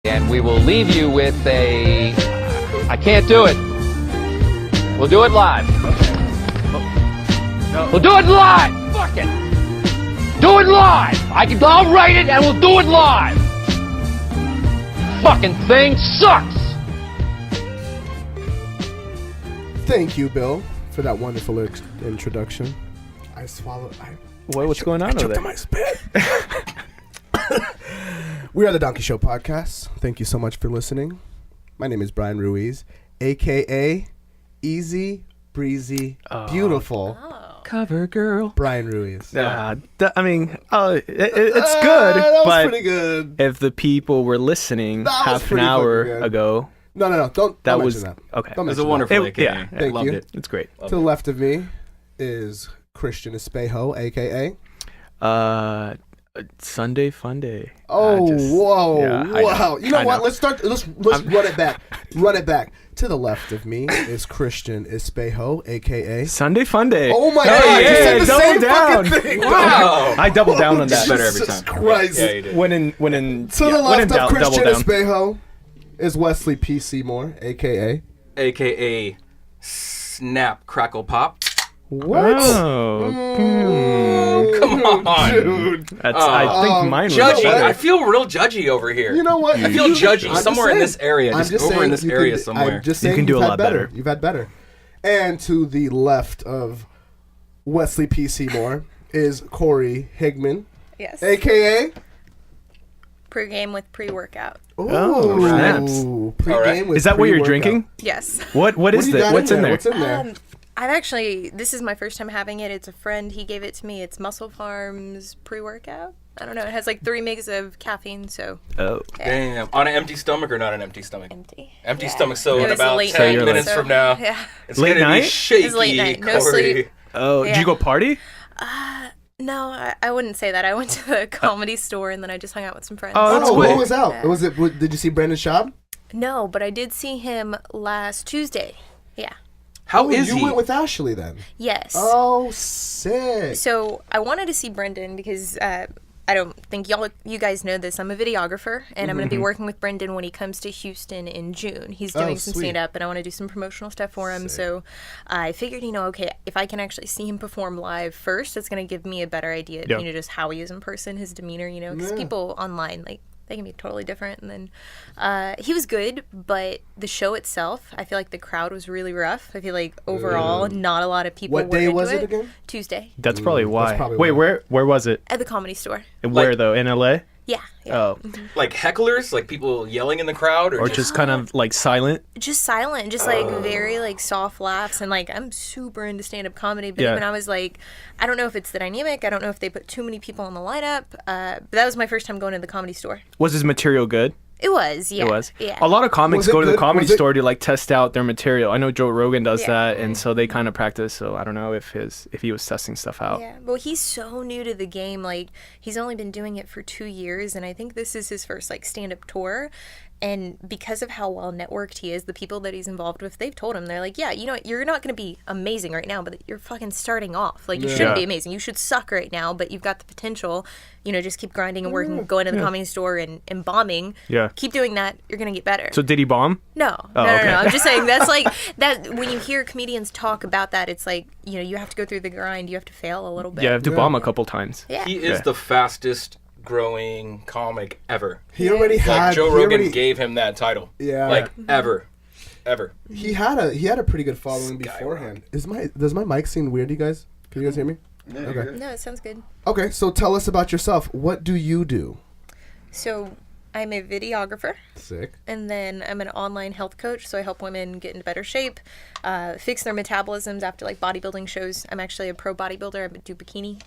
And we will leave you with a... I can't do it. We'll do it live. No. We'll do it live. Fuck it. Do it live. I'll write it and we'll do it live. Fucking thing sucks. Thank you, Bill, for that wonderful introduction. I swallowed. What's going on over there? I choked on my spit. We are the Donkey Show Podcast. Thank you so much for listening. My name is Brian Ruiz, a.k.a. Easy, Breezy, Beautiful Cover Girl. Brian Ruiz. It's good. That was but pretty good. if the people were listening half an hour ago... No. Don't mention that. Okay. Don't It was a mention wonderful It- yeah, AKA. Thank Loved you. it. It's great. that. To the left of me is Christian Espejo, a.k.a. Sunday Fun Day. Oh, whoa. yeah, Wow. You know I what? know. Let's run it back. Run it back. To the left of me is Christian Espejo, a.k.a. Sunday Fun Day. Oh my God. You said the double same down. fucking thing. Wow. I doubled down on that. It's better every Jesus time. Christ. Yeah, you did. When in To the when in left of double Christian down. Espejo is Wesley P. Seymour, a.k.a. AKA Snap Crackle Pop. What? Oh. Come on. Dude. That's, I think mine was Judgy. better. I feel real judgy over here. You know what? I feel judgy I'm somewhere in just this area. I'm Just over saying in this you area could- somewhere. I'm just saying You can do you've a had lot better. better. You've had better. And to the left of Wesley P. Seymour is Cory Hageman, Yes. a.k.a. Pre-game with pre-workout. Oh, snaps. Pre-game with Is that what you're pre-workout. drinking? Yes. What What is do you got that? What's in there? What's in there? I've actually, this is my first time having it. It's a friend. He gave it to me. It's Muscle Farms pre-workout. I don't know. It has like 3 megs of caffeine, so Oh. Damn. On an empty stomach or not an empty stomach? empty. Empty Yeah. stomach. So It in was about late 10 night, minutes so- from now, Yeah. it's Late going to night? be shaky, It's late night. No Cory. sleep. Oh, did Yeah. you go party? No, I wouldn't say that. I went to the comedy store and then I just hung out with some friends. Oh, that's Oh, cool. who was out? Yeah. Was it? Did you see Brandon Schaub? No, but I did see him last Tuesday. Yeah. How is you he? went with Ashley then? Yes. Oh, sick. So I wanted to see Brendan because I don't think you guys know this. I'm a videographer, and I'm going to be working with Brendan when he comes to Houston in June. He's doing some sweet. stand-up, and I want to do some promotional stuff for him. So I figured, okay, if I can actually see him perform live first, it's going to give me a better idea of, Yeah. just how he is in person, his demeanor, because people online, like, they can be totally different. And then he was good, but the show itself, I feel like the crowd was really rough. I feel like overall, not a lot of people What were day into was it again? Tuesday That's probably why. probably Wait, why. where was it? at the Comedy Store. Where Like- though? In LA? Yeah. Oh, Like hecklers? Like people yelling in the crowd? or just kind of like silent? Just silent, just like very like soft laughs, and like I'm super into stand-up comedy, but Yeah. even I was like, I don't know if it's the dynamic, I don't know if they put too many people on the lineup, but that was my first time going to the Comedy Store. Was his material good? It was, yeah. It was. Yeah. A lot of comics Was it go to the good? comedy Was it- store to like test out their material. I know Joe Rogan does Yeah. that, and so they kind of practice. So I don't know if he was testing stuff out. Yeah, well, he's so new to the game. Like, he's only been doing it for 2 years, and I think this is his first like stand-up tour. And because of how well networked he is, the people that he's involved with, they've told him, they're like, yeah, you're not going to be amazing right now, but you're fucking starting off. Like, you shouldn't Yeah. be amazing. You should suck right now, but you've got the potential. Just keep grinding and working, going to the comedy store and bombing. Yeah. Keep doing that. You're going to get better. So did he bomb? No, okay. no. I'm just saying that's like that. When you hear comedians talk about that, it's like you have to go through the grind. You have to fail a little bit. Yeah, I have to bomb a couple times. Yeah. He is Yeah. the fastest growing comic ever. He already Like had. Joe he Rogan already- gave him that title. Yeah. Like ever. He had a pretty good following beforehand. Does my mic seem weird, you guys? Can you guys hear me? Okay. No, it sounds good. Okay, so tell us about yourself. What do you do? So I'm a videographer, Sick. and then I'm an online health coach. So I help women get into better shape, fix their metabolisms after like bodybuilding shows. I'm actually a pro bodybuilder. I do bikini.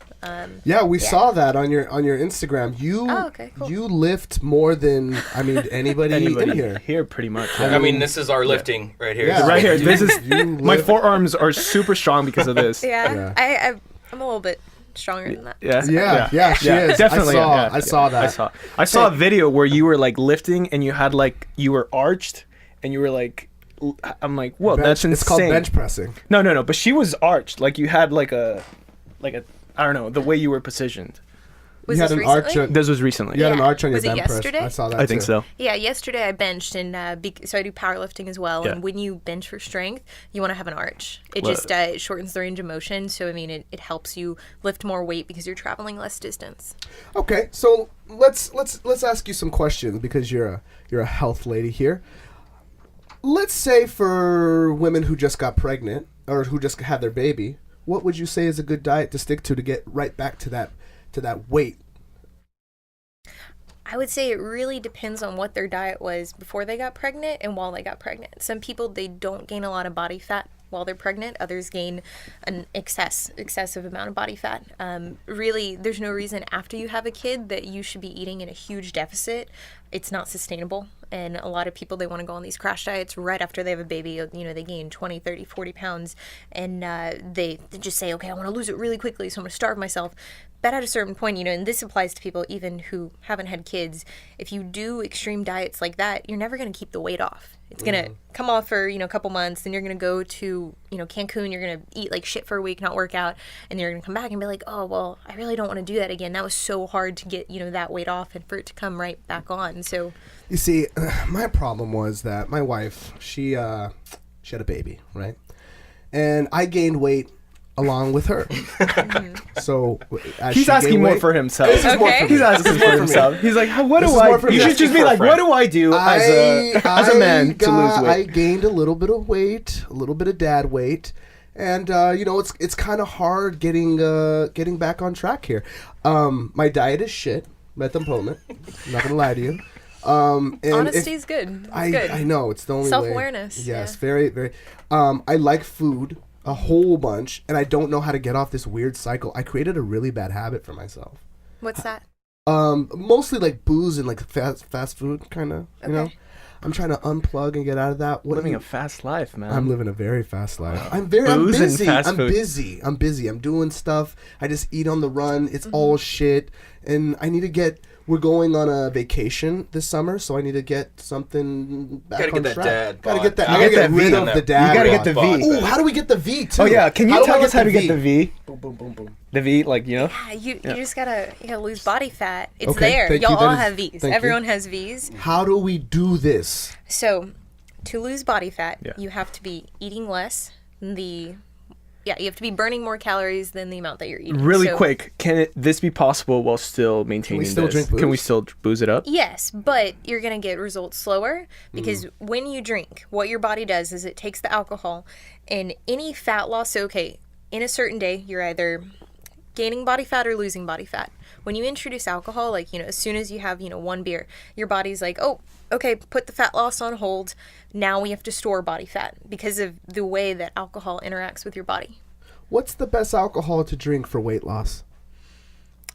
Yeah, we saw that on your Instagram. You Oh, okay, cool. you lift more than anybody in here. pretty much. I mean, this is our lifting right here. Yeah. Right here. This is You my lift- forearms are super strong because of this. Yeah, I'm a little bit stronger than that. Yeah. Yeah, she is. Definitely. I saw that. I saw a video where you were like lifting and you had like you were arched and you were like I'm like, whoa, that's insane. It's called bench pressing. No, but she was arched. Like you had like a I don't know, the way you were positioned. Was You had this an arch recently? on- This was recently. You had an Yeah. arch on your Was it bench press. yesterday? I saw that I think too. so. Yeah, yesterday I benched, and so I do powerlifting as well. Yeah. And when you bench for strength, you want to have an arch. It Well- just it shortens the range of motion. So I mean, it helps you lift more weight because you're traveling less distance. Okay, so let's ask you some questions because you're a health lady here. Let's say for women who just got pregnant or who just had their baby, what would you say is a good diet to stick to get right back to that weight? I would say it really depends on what their diet was before they got pregnant and while they got pregnant. Some people, they don't gain a lot of body fat while they're pregnant. Others gain an excessive amount of body fat. Really, there's no reason after you have a kid that you should be eating in a huge deficit. It's not sustainable. And a lot of people, they want to go on these crash diets right after they have a baby. You know, they gain 20, 30, 40 pounds. And they just say, okay, I want to lose it really quickly, so I'm going to starve myself. But at a certain point, you know, and this applies to people even who haven't had kids, if you do extreme diets like that, you're never going to keep the weight off. It's going to come off for, you know, a couple months, then you're going to go to, you know, Cancun, you're going to eat like shit for a week, not work out, and you're going to come back and be like, oh, well, I really don't want to do that again. That was so hard to get, you know, that weight off and for it to come right back on. So, You see, my problem was that my wife, she had a baby, right? And I gained weight along with her. So as He's she asking gained more weight- for himself. This is more Okay. for me. He's asking This is for more me. himself. He's like, what This do is more I? for me. You should just be like, what do I do as a man to lose I weight? gained a little bit of weight, a little bit of dad weight, and you know it's kind of hard getting back on track here. My diet is shit. At the moment, I'm not gonna lie to you. And honesty if- is good. It's I good. know it's the only way. Self-awareness, Yes, yeah. very very. I like food a whole bunch, and I don't know how to get off this weird cycle. I created a really bad habit for myself. What's that? Mostly like booze and like fast food kind of. You know, Okay. I'm trying to unplug and get out of that. What Living you- a fast life, man. I'm living a very fast life. I'm Booze and busy. fast I'm food. busy. I'm busy. I'm doing stuff. I just eat on the run. It's Mm-hmm. all shit. And I need to get. We're going on a vacation this summer, so I need to get something back Gotta on get that track. dad Gotta bod. get that. You I gotta get get that rid V of on the that. dad. You gotta get bod. the V. Ooh, how do we get the V too? Oh yeah, can How you do I tell us how to get the V? Boom, boom, boom, boom. The V, like you know. Yeah, you just gotta lose body fat. It's Okay, there. thank you. Y'all That all is- have V's. thank you. Everyone has V's. How do we do this? So, to lose body fat, Yeah. you have to be eating less than you have to be burning more calories than the amount that you're eating. Really So- quick, can this be possible while still maintaining still this? drink Can we booze? still booze it up? Yes, but you're going to get results slower because Mm. when you drink, what your body does is it takes the alcohol and any fat loss. So, okay, in a certain day, you're either gaining body fat or losing body fat. When you introduce alcohol, like, you know, as soon as you have, you know, one beer, your body's like, oh, okay, put the fat loss on hold. Now we have to store body fat because of the way that alcohol interacts with your body. What's the best alcohol to drink for weight loss?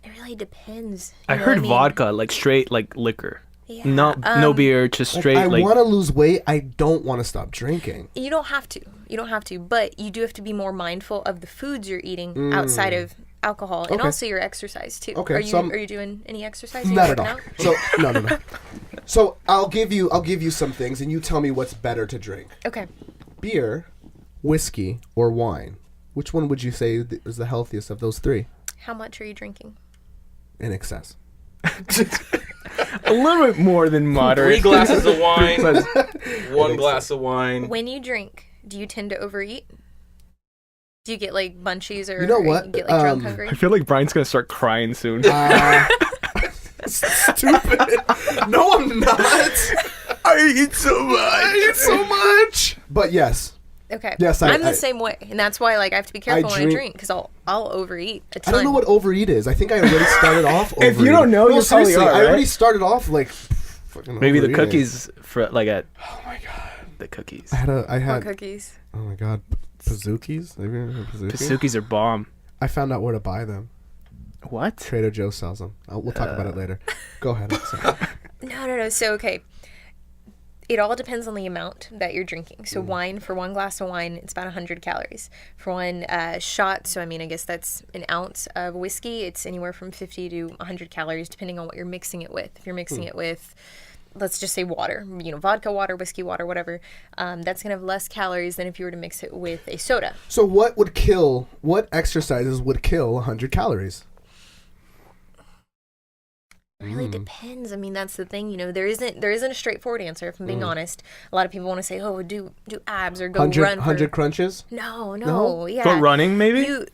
It really depends. I you know heard what mean? vodka, like straight, like liquor. Yeah, No beer, just straight. I like want to lose weight. I don't want to stop drinking. You don't have to. You don't have to, but you do have to be more mindful of the foods you're eating outside of alcohol and Okay. also your exercise too. Okay, Are you so I'm- are you doing any exercise? Are you Not at working all. out? So no. So I'll give you some things, and you tell me what's better to drink: Okay. beer, whiskey, or wine. Which one would you say is the healthiest of those three? How much are you drinking? In excess. a little bit more than 3 moderate. glasses of wine, But 1 glass of wine. When you drink, do you tend to overeat? Do you get like munchies or You know or what? you get like drunk I hungry? I feel like Brian's gonna start crying soon. Stupid. No, I'm not. I eat so much. I eat so much. But yes. Okay. Yes, I'm I- the same way, and that's why like I have to be careful when I drink- drink because I'll overeat a I ton. don't know what overeat is. I think I already started off If you overeating. don't know, no, you probably seriously, are, I already right? started off like fucking Maybe the overeating. cookies for like at. Oh my god, the cookies. I What had cookies? oh my god, Pazookies. Have you ever heard of Pazookies? Pazookies are bomb. I found out where to buy them. What? Trader Joe sells them. We'll talk about it later. Go ahead. Sorry. No. So okay. It all depends on the amount that you're drinking. Mm. So wine, for 1 glass of wine, it's about 100 calories. For one shot, so I mean, I guess that's an ounce of whiskey, it's anywhere from 50 to 100 calories, depending on what you're mixing it with. If you're mixing it with, let's just say water, you know, vodka water, whiskey water, whatever, that's going to have less calories than if you were to mix it with a soda. So what exercises would kill 100 calories? Really depends. I mean, that's the thing. There isn't a straightforward answer. If I'm being honest, a lot of people want to say, "Oh, do abs or go 100 crunches." No. Yeah. But running, maybe.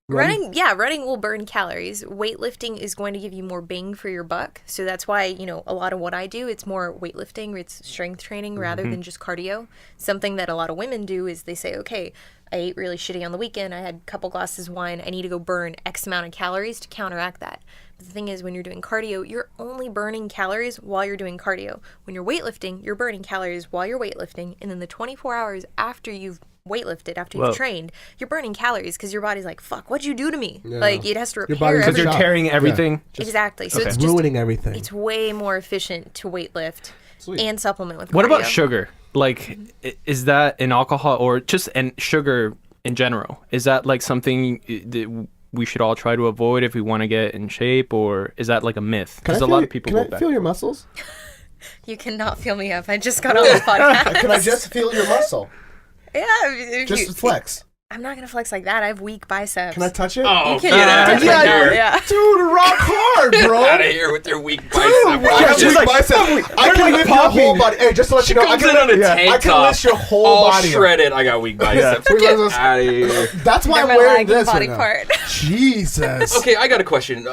Running will burn calories. Weightlifting is going to give you more bang for your buck. So that's why, a lot of what I do, it's more weightlifting, it's strength training rather than just cardio. Something that a lot of women do is they say, okay, I ate really shitty on the weekend, I had a couple glasses of wine, I need to go burn X amount of calories to counteract that. But the thing is, when you're doing cardio, you're only burning calories while you're doing cardio. When you're weightlifting, you're burning calories while you're weightlifting, and then the 24 hours after you've weightlifted, after you've trained, you're burning calories because your body's like, fuck, what'd you do to me? Yeah. Like, it has to repair body's Because you're everything. tearing everything. Exactly. So Okay. it's just ruining everything. It's way more efficient to weightlift and supplement with cardio. What about sugar? Like, is that an alcohol or just sugar in general? Is that like something that we should all try to avoid if we want to get in shape, or is that like a myth? Because a lot of people go Can I back. feel your muscles? You cannot feel me up. I just got on the podcast. Can I just feel your muscle? Yeah. If Just flex. I'm not going to flex like that. I have weak biceps. Can I touch it? Oh, You can get out of touch here. it. Yeah. Dude, rock hard, bro. Out of here with your weak bicep. I have just weak like- biceps. I can lift your whole body. Hey, just to let you know, I Comes can in on a lift- tank I can top, lift your whole all body. up. shredded. I got weak biceps. Wait, Get let's- out of here. That's why They're I'm my wearing lagging this body right now. part. Jesus. Okay, I got a question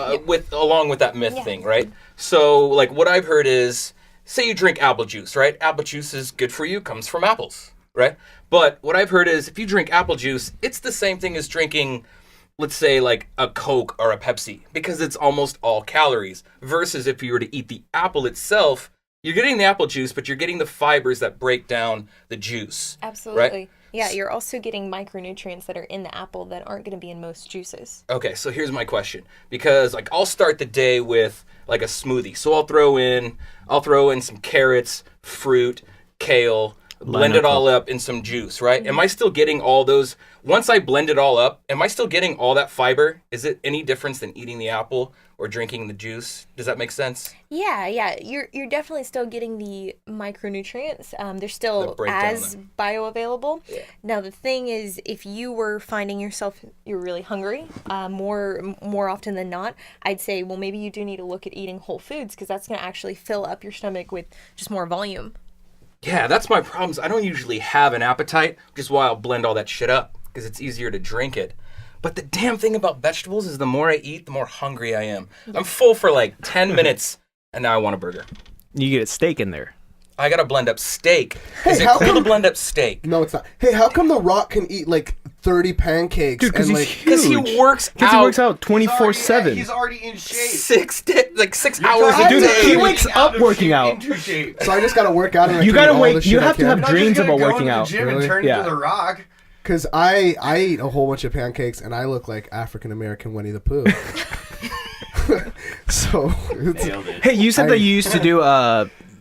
along with that myth thing, right? So, like, what I've heard is, say you drink apple juice, right? Apple juice is good for you, comes from apples, right? But what I've heard is, if you drink apple juice, it's the same thing as drinking, let's say, like a Coke or a Pepsi, because it's almost all calories. Versus if you were to eat the apple itself, you're getting the apple juice, but you're getting the fibers that break down the juice. Absolutely. Right? Yeah, you're also getting micronutrients that are in the apple that aren't going to be in most juices. Okay, so here's my question, because like I'll start the day with like a smoothie. So I'll throw in some carrots, fruit, kale, blend it all up in some juice, right? Am I still getting all those? Once I blend it all up, am I still getting all that fiber? Is it any difference than eating the apple or drinking the juice? Does that make sense? Yeah, you're definitely still getting the micronutrients. They're still The breakdown as then. bioavailable. Yeah. Now the thing is, if you were finding yourself you're really hungry, more often than not, I'd say, well, maybe you do need to look at eating whole foods because that's going to actually fill up your stomach with just more volume. Yeah, that's my problem. I don't usually have an appetite, which is why I'll blend all that shit up, because it's easier to drink it. But the damn thing about vegetables is the more I eat, the more hungry I am. I'm full for like 10 minutes, and now I want a burger. You get a steak in there. I gotta blend up steak. Is Hey, it how cool to come- blend up steak? No, it's not. Hey, how come The Rock can eat like 30 pancakes? Dude, because and, he's like, huge. Because he works Because he works out 24/7. He's already in shape. 6 hours a Dude, day. he wakes up working out. Into shape. So I just gotta work out. And I You can gotta eat all wait- the shit you I have to can. have Not dreams just gonna about go working into out. the gym Really? and turn Yeah. into The Rock. Because I eat a whole bunch of pancakes and I look like African American Winnie the Pooh. So it's, Nailed it. Hey, you said that you used to do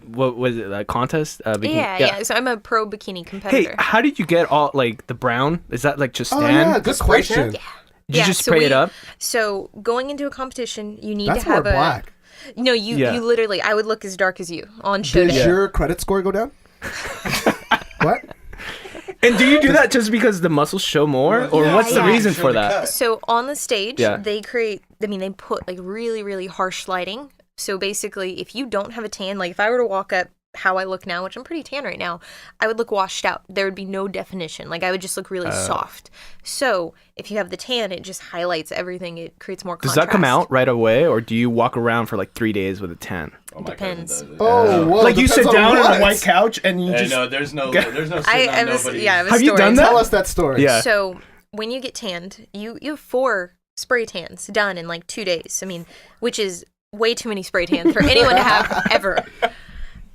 what was it, a contest? Bikini? Yeah. So I'm a pro bikini Hey, competitor. how did you get all like the brown? Is that like just oh stand? yeah, good spray question. tan? Did you just so spray it up? So going into a competition, you need That's to more have black. No, you Yeah. you literally, I would look as dark as you on show Did day. your credit score go down? What? And do you do that just because the muscles show more, or Yeah, what's the yeah. reason Show for the that? cut. So on the stage, Yeah. they put like really, really harsh lighting. So basically, if you don't have a tan, like if I were to walk up how I look now, which I'm pretty tan right now, I would look washed out. There would be no definition. Like I would just look really soft. So if you have the tan, it just highlights everything. It creates more Does contrast. that come out right away, or do you walk around for like 3 days with a tan? Oh, my Depends. cousin does it. Oh, whoa, Like you depends sit down on what? a white couch and you Yeah, just. no, there's no I sitting I on was, nobody. yeah, I have a Have you story. done that? Tell us that story. Yeah. So when you get tanned, you have 4 spray tans done in like 2 days. I mean, which is way too many spray tans for anyone to have ever.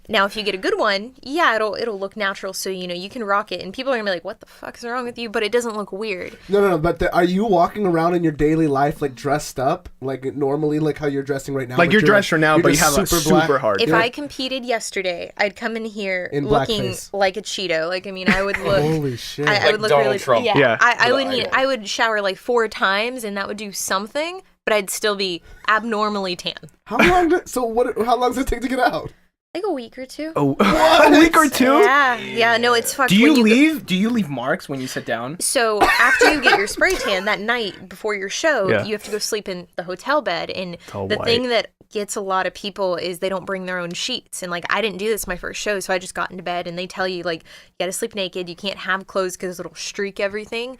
Now, if you get a good one, yeah, it'll look natural, so you can rock it, and people are gonna be like, "What the fuck is wrong with you?" But it doesn't look weird. No. But are you walking around in your daily life like dressed up, like normally, like how you're dressing right now? Like but you're dressed for now, you're but you just have a black? super hard. If Yeah. I competed yesterday, I'd come in here In looking blackface. like a Cheeto. Like, I mean, I would look. Holy shit! I Like would look Donald really. Trump. Yeah, Yeah. I would The need. idol. I would shower like 4 times, and that would do something. But I'd still be abnormally tan. How long? How long does it take to get out? Like a week or 2. A week or two? Yeah. No, it's fucked. Do you when leave? Do you leave marks when you sit down? So after you get your spray tan that night before your show, Yeah. you have to go sleep in the hotel bed. And all the white. thing that gets a lot of people is they don't bring their own sheets. And like, I didn't do this my first show, so I just got into bed and they tell you like, you gotta sleep naked, you can't have clothes because it'll streak everything.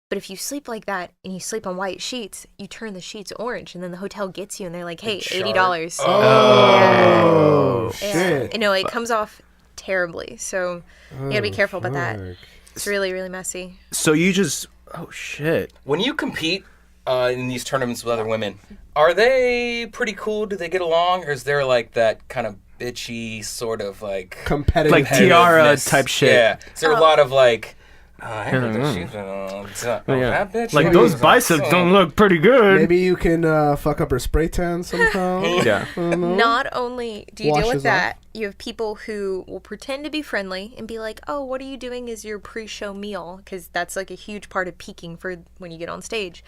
But if you sleep like that and you sleep on white sheets, you turn the sheets orange, and then the hotel gets you and they're like, hey, $80. Oh, shit. You know, it comes off terribly. So you gotta be careful about that. It's really, really messy. So you just, oh shit. When you compete in these tournaments with other women, are they pretty cool? Do they get along? Or is there like that kind of bitchy sort of like Competitive. Like tiara competitiveness? type shit. Yeah. Is there a lot of like, Yeah. that bitch? Like those biceps don't look pretty good. Maybe you can fuck up her spray tan somehow. Yeah. Not only do you deal Washes with that, you have people who will pretend to be friendly and be like, oh, what are you doing as your pre-show meal? Because that's like a huge part of peaking for when you get on stage.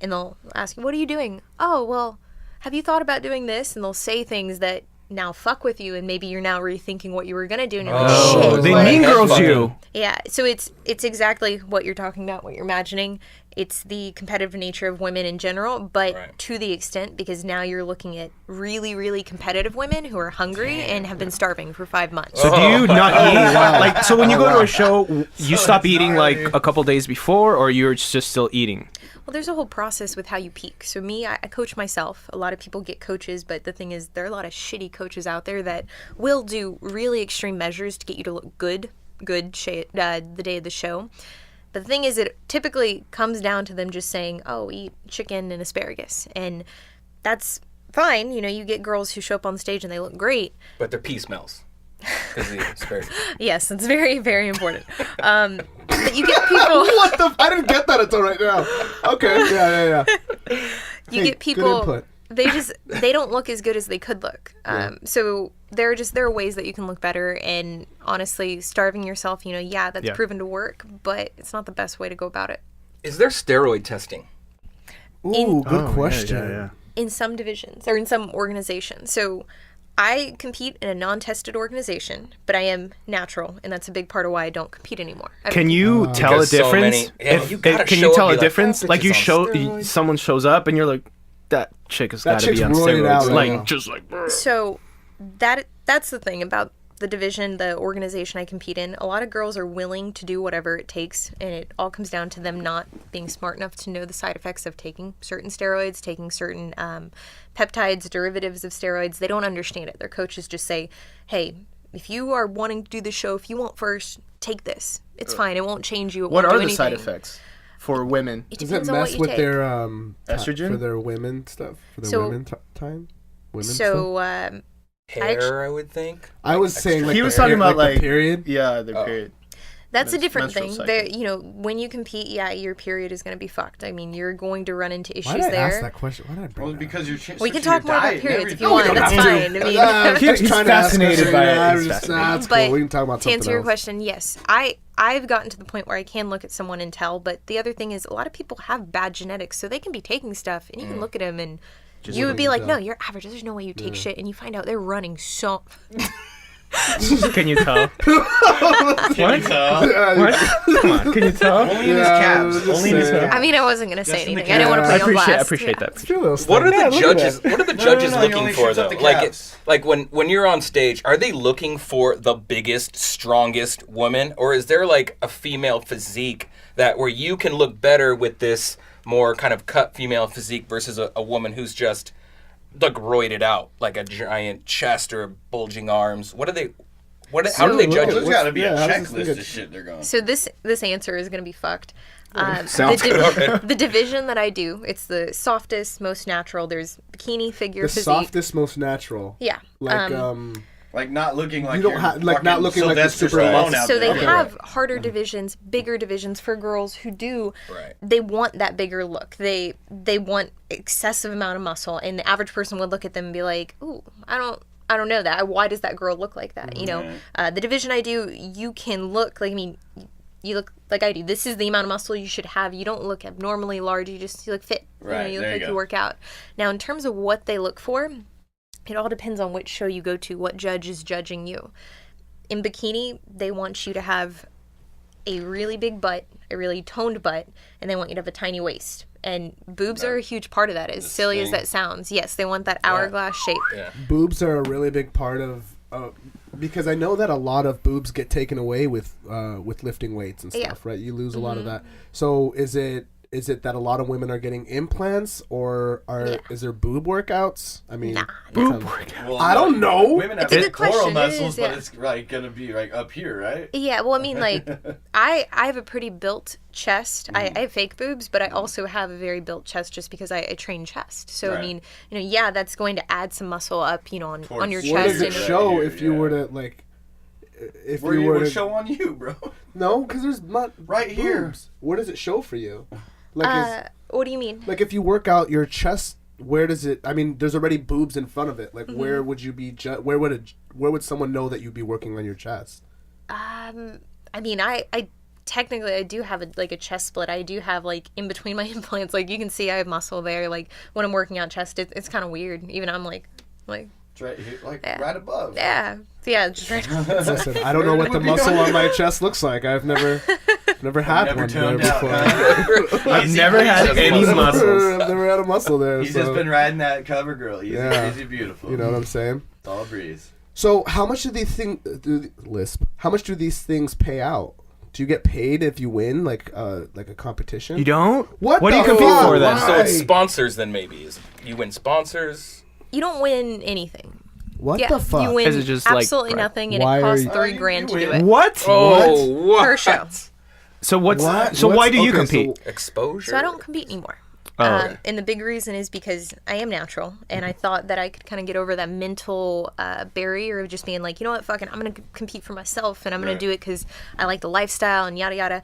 And they'll ask you, what are you doing? Oh, well, have you thought about doing this? And they'll say things that now fuck with you, and maybe you're now rethinking what you were going to do. And you're like, shit. They like- mean girls you. Yeah, so it's exactly what you're talking about, what you're imagining. It's the competitive nature of women in general, but to the extent, because now you're looking at really, really competitive women who are hungry and have been starving for 5 months. So do you not eat? Like, so when you go to a show, you stop eating like a couple days before, or you're just still eating? Well, there's a whole process with how you peak. So me, I coach myself. A lot of people get coaches, but the thing is, there are a lot of shitty coaches out there that will do really extreme measures to get you to look good the day of the show. But the thing is, it typically comes down to them just saying, oh, eat chicken and asparagus. And that's fine. You know, you get girls who show up on stage and they look great. But their pee smells. Because the asparagus. Yes, it's very, very important. But you get people... What the? I didn't get that until right now. Okay, yeah. You Hey, get good people... input. They don't look as good as they could look. So there are ways that you can look better, and honestly, starving yourself, you know, that's proven to work, but it's not the best way to go about it. Is there steroid testing? Ooh, good question. Yeah. In some divisions or in some organizations. So I compete in a non-tested organization, but I am natural, and that's a big part of why I don't compete anymore. Can you tell a Because so difference? many- you gotta Can show you up, tell be a like, difference? "That Like bitch you is on show, steroids." someone shows up, and you're like, that chick has got to chick's be on roided out steroids. right Like now. just like. brr. So that's the thing about the division, the organization I compete in. A lot of girls are willing to do whatever it takes, and it all comes down to them not being smart enough to know the side effects of taking certain steroids, taking certain peptides, derivatives of steroids. They don't understand it. Their coaches just say, hey, if you are wanting to do the show, if you want first, take this. It's fine. It won't change you. It What won't are do the side anything. effects for women? It Does depends it on what mess you with take. their Estrogen? for their women stuff? For their So- women time? Women stuff? So Hair, I would think. I was saying like He the was talking about, the like- period. Yeah, the period. that's a different menstrual thing. cycle. There, you know, when you compete, your period is going to be fucked. I mean, you're going to run into issues Why did I there. ask that question? Why did I bring Well, that because you're We can talk more about periods if you want. don't That's have to. fine. I mean, up? He's Just trying to ask fascinated questions. by it. Yeah, He's just- fascinated. that's But cool. We can talk about to something answer your else. question, yes, I've gotten to the point where I can look at someone and tell. But the other thing is, a lot of people have bad genetics, so they can be taking stuff, and you can look at them and you would be like, no, you're average. There's no way you take shit, and you find out they're running so. Can you tell? Can you tell? What? Come on, can you tell? Only in his calves. Only in his calves. I mean, I wasn't gonna say Just in the anything. I didn't want to camera. put you on blast. I appreciate Yeah. that. Feel those What are things. the judges? What are the judges he looking only for shoots up though? the Like calves. when you're on stage, are they looking for the biggest, strongest woman, or is there like a female physique that where you can look better with this more kind of cut female physique versus a woman who's just like roided out, like a giant chest or bulging arms? What are they? How do they So- judge There's it? got to be Yeah, a how does this checklist get- of shit they're going. So this answer is going to be fucked. Sounds The division that I do, it's the softest, most natural. There's bikini, figure, The physique. softest, most natural. Yeah. Like Like not looking like You don't you're have- like, not fucking looking like the Sylvester super Stallone muscle. out so they there. have harder divisions, bigger divisions for girls who do. Right. They want that bigger look. They want excessive amount of muscle, and the average person would look at them and be like, "Ooh, I don't know that. Why does that girl look like that?" You know, the division I do, you can look like. I mean, you look like I do. This is the amount of muscle you should have. You don't look abnormally large. You look fit. Right, You there look you like go. you work out. Now, in terms of what they look for, it all depends on which show you go to, what judge is judging you. In bikini, they want you to have a really big butt, a really toned butt, and they want you to have a tiny waist. And boobs are a huge part of that, as silly as that sounds. Yes, they want that hourglass shape. Yeah. Boobs are a really big part of because I know that a lot of boobs get taken away with lifting weights and stuff, right? You lose a lot of that. So is it that a lot of women are getting implants, or is there boob workouts? I mean, Boob workouts. Well, I don't know. Women have It's a good pectoral question. muscles, It is, but it's like gonna be like up here, right? Yeah, well, I mean, like, I have a pretty built chest. I have fake boobs, but I also have a very built chest just because I train chest. So, I mean, that's going to add some muscle up, on your Towards- What chest. does it And show here, if you were to like? If Where you you were would to show on you, bro. no, because there's not Right here. boobs. Where does it show for you? Like, what do you mean? like if you work out your chest, where does it? I mean, there's already boobs in front of it. Like, where would you be? Where would someone know that you'd be working on your chest? I mean, I technically I do have a chest split. I do have like in between my implants, like you can see I have muscle there. Like when I'm working out chest, it's kind of weird. Even I'm like. It's right here, like right above. Yeah, just right. Listen, I don't know what the muscle on my chest looks like. I've never had Never one there toned out, before. huh? I've never had any muscles. I've never had a muscle there. He's so, just been riding that cover girl. Easy, Yeah. easy, beautiful. You know what I'm saying? It's all a breeze. So, how much do these things lisp? How much do these things pay out? Do you get paid if you win, like a competition? You don't? What do you the compete fuck? for then? Why? So it's sponsors then maybe. You win sponsors. You don't win anything. What Yeah, the fuck? you win Is it just, like, absolutely right? nothing, and Why it are costs you- $3,000 to do it What? Oh, what? per show. So what's What? so why do you Okay, compete? Exposure. So I don't compete anymore. Okay. And the big reason is because I am natural, and I thought that I could kind of get over that mental barrier of just being like, you know what, fucking, I'm going to compete for myself, and I'm going to do it because I like the lifestyle and yada yada.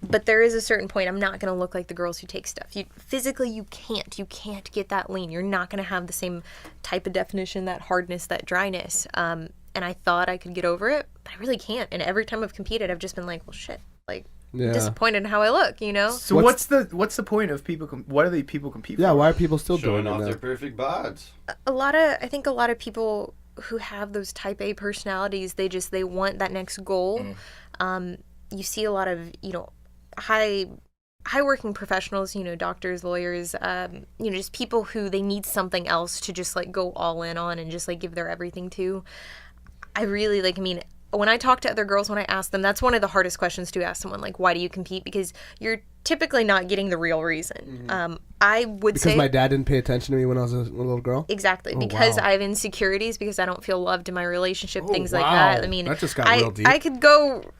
But there is a certain point I'm not going to look like the girls who take stuff. Physically, you can't get that lean. You're not going to have the same type of definition, that hardness, that dryness. And I thought I could get over it, but I really can't. And every time I've competed, I've just been like, well, shit, like. Yeah. Disappointed in how I look, So what's the point of people? What do they people compete Yeah, for? why are people still Showing doing off their that? perfect bods. I think a lot of people who have those type A personalities, they want that next goal. You see a lot of, high working professionals, doctors, lawyers, just people who they need something else to just like go all in on and just like give their everything to. I really when I talk to other girls, when I ask them, that's one of the hardest questions to ask someone, like, why do you compete? Because you're typically not getting the real reason. I would say... Because my dad didn't pay attention to me when I was a little girl? Exactly. Oh, because wow. I have insecurities, because I don't feel loved in my relationship, things like wow. that. I mean, That just got real deep. I could go...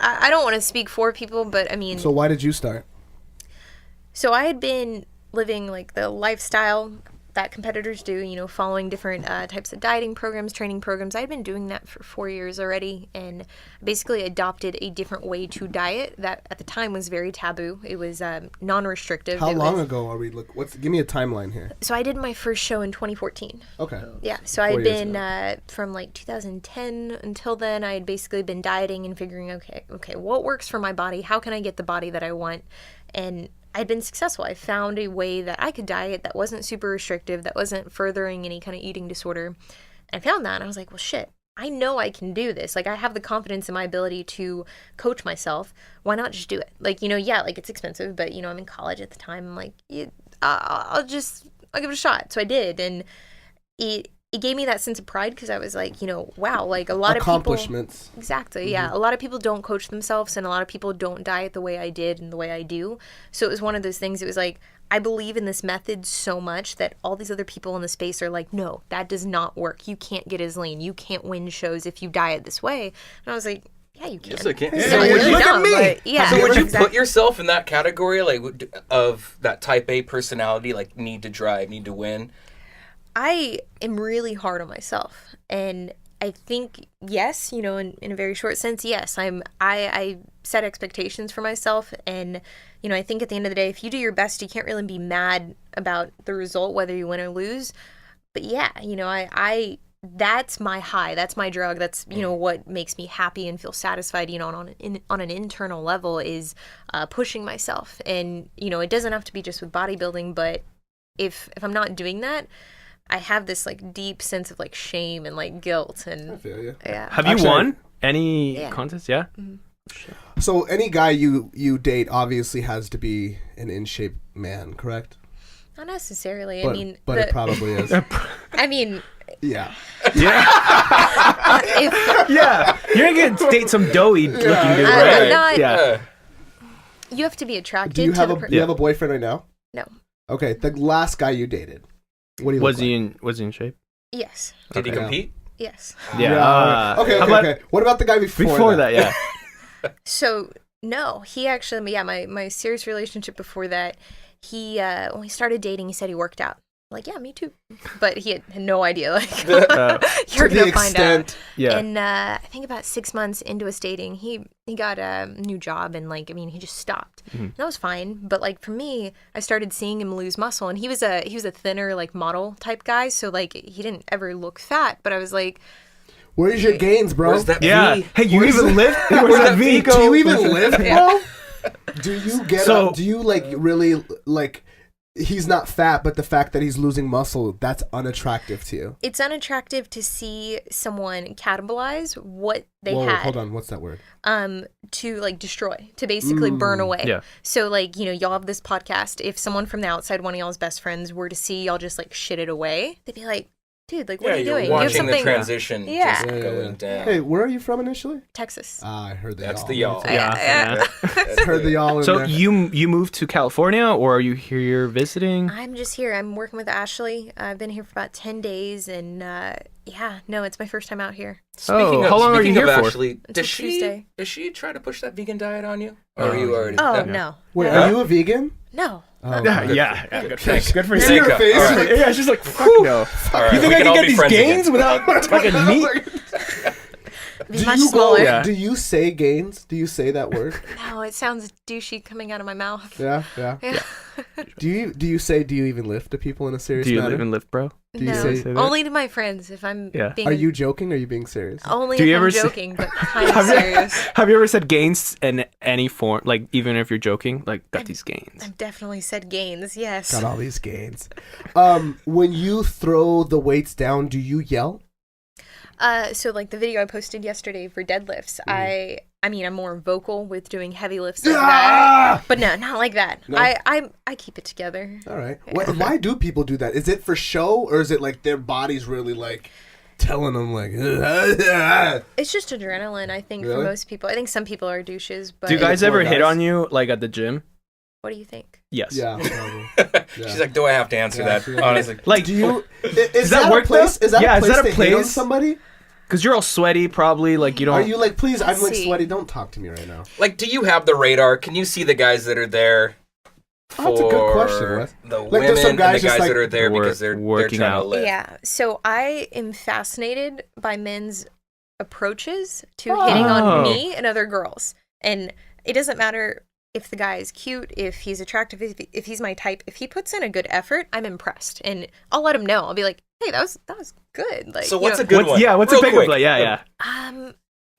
I don't want to speak for people, but I mean... So why did you start? So I had been living like the lifestyle that competitors do, following different types of dieting programs, training programs. I had been doing that for 4 years already, and basically adopted a different way to diet that at the time was very taboo. It was non-restrictive. How long ago are we? Give me a timeline here. So I did my first show in 2014. Okay. Yeah, so I 4 had years been from like 2010 until then. I had basically been dieting and figuring, okay, what works for my body? How can I get the body that I want? And I'd been successful. I found a way that I could diet that wasn't super restrictive, that wasn't furthering any kind of eating disorder. I found that, and I was like, well, shit, I know I can do this. Like, I have the confidence in my ability to coach myself. Why not just do it? Like, it's expensive, but, I'm in college at the time. I'm like, I'll give it a shot. So I did, and it gave me that sense of pride because I was like, wow, like a lot of people... Accomplishments. Exactly, yeah. A lot of people don't coach themselves, and a lot of people don't diet the way I did and the way I do. So it was one of those things, it was like, I believe in this method so much that all these other people in the space are like, no, that does not work. You can't get as lean. You can't win shows if you diet this way. And I was like, yeah, you can. Yes, I can. So So I would really you- don't, but yeah. So would you exactly. put yourself in that category, like of that type A personality, like need to drive, need to win? I am really hard on myself, and I think yes, in a very short sense, yes. I set expectations for myself, and I think at the end of the day, if you do your best, you can't really be mad about the result, whether you win or lose. But yeah, I that's my high, that's my drug, that's what makes me happy and feel satisfied. On an internal level is pushing myself, and it doesn't have to be just with bodybuilding, but if I'm not doing that, I have this like deep sense of like shame and like guilt, and I feel you. yeah. Have you Actually, won any Yeah. contests? Yeah. So any guy you date obviously has to be an in shape man, correct? Not necessarily. But, I mean, but it probably is. I mean, Yeah. if Yeah, you're gonna date some doughy looking dude, right? not, Yeah. you have to be attracted Do you to have the do you have a boyfriend right now? No. Okay, the last guy you dated. What do you Was look he like? in shape? Yes. Did he Okay. compete? Yes. Yeah. Okay, How okay, about okay. What about the guy before? Before that, yeah. So no, he actually, my serious relationship before that, he when we started dating, he said he worked out. Like, yeah, me too. But he had no idea. Like, you're To the gonna find out. extent. Yeah. And I think about 6 months into us dating, he got a new job, and like, I mean, he just stopped. And that was fine. But like for me, I started seeing him lose muscle, and he was a thinner like model type guy, so like he didn't ever look fat. But I was like, Where's your gains, bro? Where's that Yeah. V? Hey, you even live? Where's that V Do go? you even live, bro? Do you get So- up? Do you like really like? He's not fat, but the fact that he's losing muscle, that's unattractive to you. it's unattractive to see someone cannibalize what they Whoa, had. hold on. What's that word? To like destroy, to basically burn away. Yeah. So like, you know, y'all have this podcast. If someone from the outside, one of y'all's best friends, were to see y'all just like shit it away, they'd be like, dude, like, what Yeah, are you you're doing? You have watching the something. transition Yeah. just going down. Hey, where are you from initially? Texas. I heard the That's y'all. the y'all. Yeah. I heard the y'all in So there. you moved to California, or are you here visiting? I'm just here. I'm working with Ashley. I've been here for about 10 days, and yeah, no, it's my first time out here. Oh, how long are you for? Ashley, Until Tuesday. does she try to push that vegan diet on you? Or are you already? Oh, Yeah. no. Wait, no. are you a vegan? No. Oh, Yeah. Good for you. Good for See you. your face? All right. Yeah, she's like, fuck no. All right, You think we I can can all get be these friends gains again. without fucking meat? Be Do much you smaller. go? Yeah. Do you say gains? Do you say that word? No, it sounds douchey coming out of my mouth. Yeah. Yeah. Do you even lift to people in a serious Do you manner? live and lift, bro? Do you No, say- that? only to my friends if I'm Yeah. being Are you joking? Or are you being serious? only Do if you I'm ever say- joking, but kind of serious. Have you ever said gains in any form? Like, even if you're joking, like, got these gains. I've definitely said gains, yes. Got all these gains. When you throw the weights down, do you yell? So like the video I posted yesterday for deadlifts, Mm-hmm. I mean I'm more vocal with doing heavy lifts like that, but no, not like that. No? I keep it together. All right. Why do people do that? Is it for show, or is it like their body's really like telling them like? It's just adrenaline, I think, for Really? most people. I think some people are douches, but Do you guys more ever hit guys. on you, like, at the gym? what do you think? Yes. Yeah. Probably. She's like, do I have to answer Yeah, that? she's like- Honestly. Like, Do you? Is Does that that work, a place? though? Is that Yeah, a is place that a to hit on place? somebody? because you're all sweaty, probably, like, you don't. Are you like, please? I'm Let's like see. sweaty. Don't talk to me right now. Like, do you have the radar? Can you see the guys that are there for Oh, that's a good question, Wes. the Like, women there's some and the guys guys just, like, that are there because they're working trying out. to live? Yeah. So I am fascinated by men's approaches to hitting on me and other girls, and it doesn't matter if the guy is cute, if he's attractive, if he's my type. If he puts in a good effort, I'm impressed, and I'll let him know. I'll be like, hey, that was good. Like, So you what's know, a good one? Yeah, what's Real a pickup quick. line? Yeah.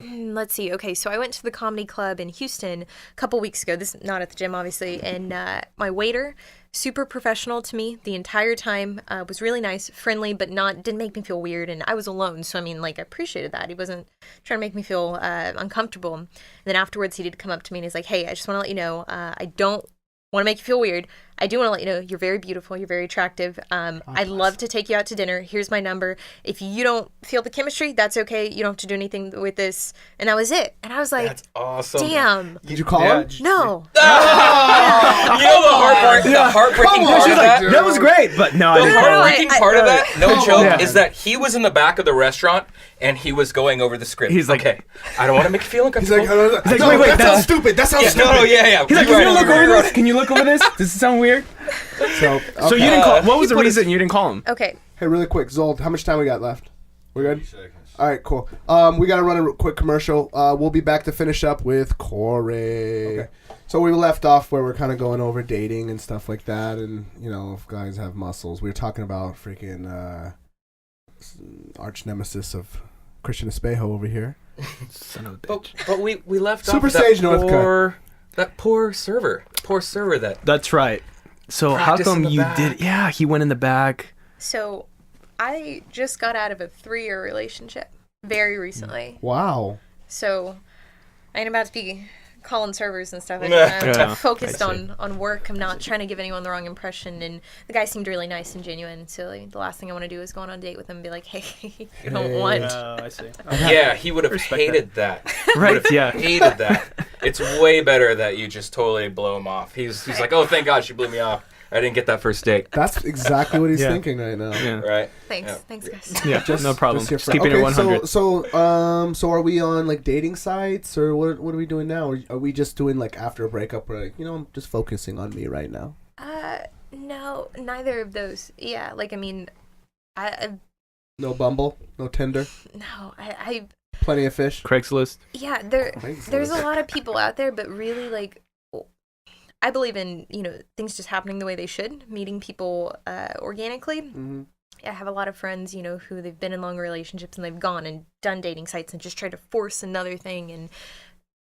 let's see. Okay, so I went to the comedy club in Houston a couple weeks ago. This not at the gym, obviously. And my waiter, super professional to me the entire time, was really nice, friendly, but didn't make me feel weird. And I was alone, so I mean, like, I appreciated that. He wasn't trying to make me feel uncomfortable. And then afterwards, he did come up to me and he's like, "Hey, I just want to let you know, I don't want to make you feel weird. I do want to let you know you're very beautiful. You're very attractive. I'd love to take you out to dinner. Here's my number. If you don't feel the chemistry, that's okay. You don't have to do anything with this." And that was it. And I was like, That's awesome. damn. Did you call him? No. You know the heartbreaking part of that? That was great, but no, I The didn't. heartbreaking part of that, no joke, Yeah. is that he was in the back of the restaurant and he was going over the script. He's like- okay, I don't want to make you feel He's uncomfortable. like, like, no, wait, that no. sounds stupid. That sounds yeah, stupid. no, yeah. He's like, You can you wrote look it, you over wrote this? it. Can you look over this? Does it sound weird? So, So okay. you didn't call. What was he the put reason you didn't call him? Okay. Hey, really quick, Zold, how much time we got left? We're good? All right, cool. We got to run a quick commercial. We'll be back to finish up with Cory. Okay. So we left off where we're kind of going over dating and stuff like that, and, you know, if guys have muscles. We were talking about freaking arch nemesis of Christian Espejo over here. Son of a But we left Super off Sage that Northcutt. that poor server. Poor server that That's right. So how Practice in come the you back. did? Yeah, he went in the back. So I just got out of a 3-year relationship very recently. Wow. So I ain't about to be calling servers and stuff. I'm Yeah, focused I see. on work. I'm not trying to give anyone the wrong impression. And the guy seemed really nice and genuine. So like, the last thing I want to do is go on a date with him and be like, hey, you don't want. I see. Yeah, he would have Respect hated that. Right, yeah. Hated that. It's way better that you just totally blow him off. He's like, oh, thank God she blew me off. I didn't get that first date. That's exactly what he's Yeah. thinking right now. Yeah. Right? Thanks. Yeah. Thanks, guys. Yeah, no problem. your Just friend. keeping it 100. So are we on like dating sites or what are we doing now? Or are we just doing like after a breakup? We're like, I'm just focusing on me right now. No, neither of those. Yeah, like I mean, I No Bumble, no Tinder, no, I plenty of fish. Craigslist. yeah, there's a lot of people out there, but really like I believe in, things just happening the way they should, meeting people organically. Mm-hmm. I have a lot of friends, who they've been in long relationships and they've gone and done dating sites and just tried to force another thing. And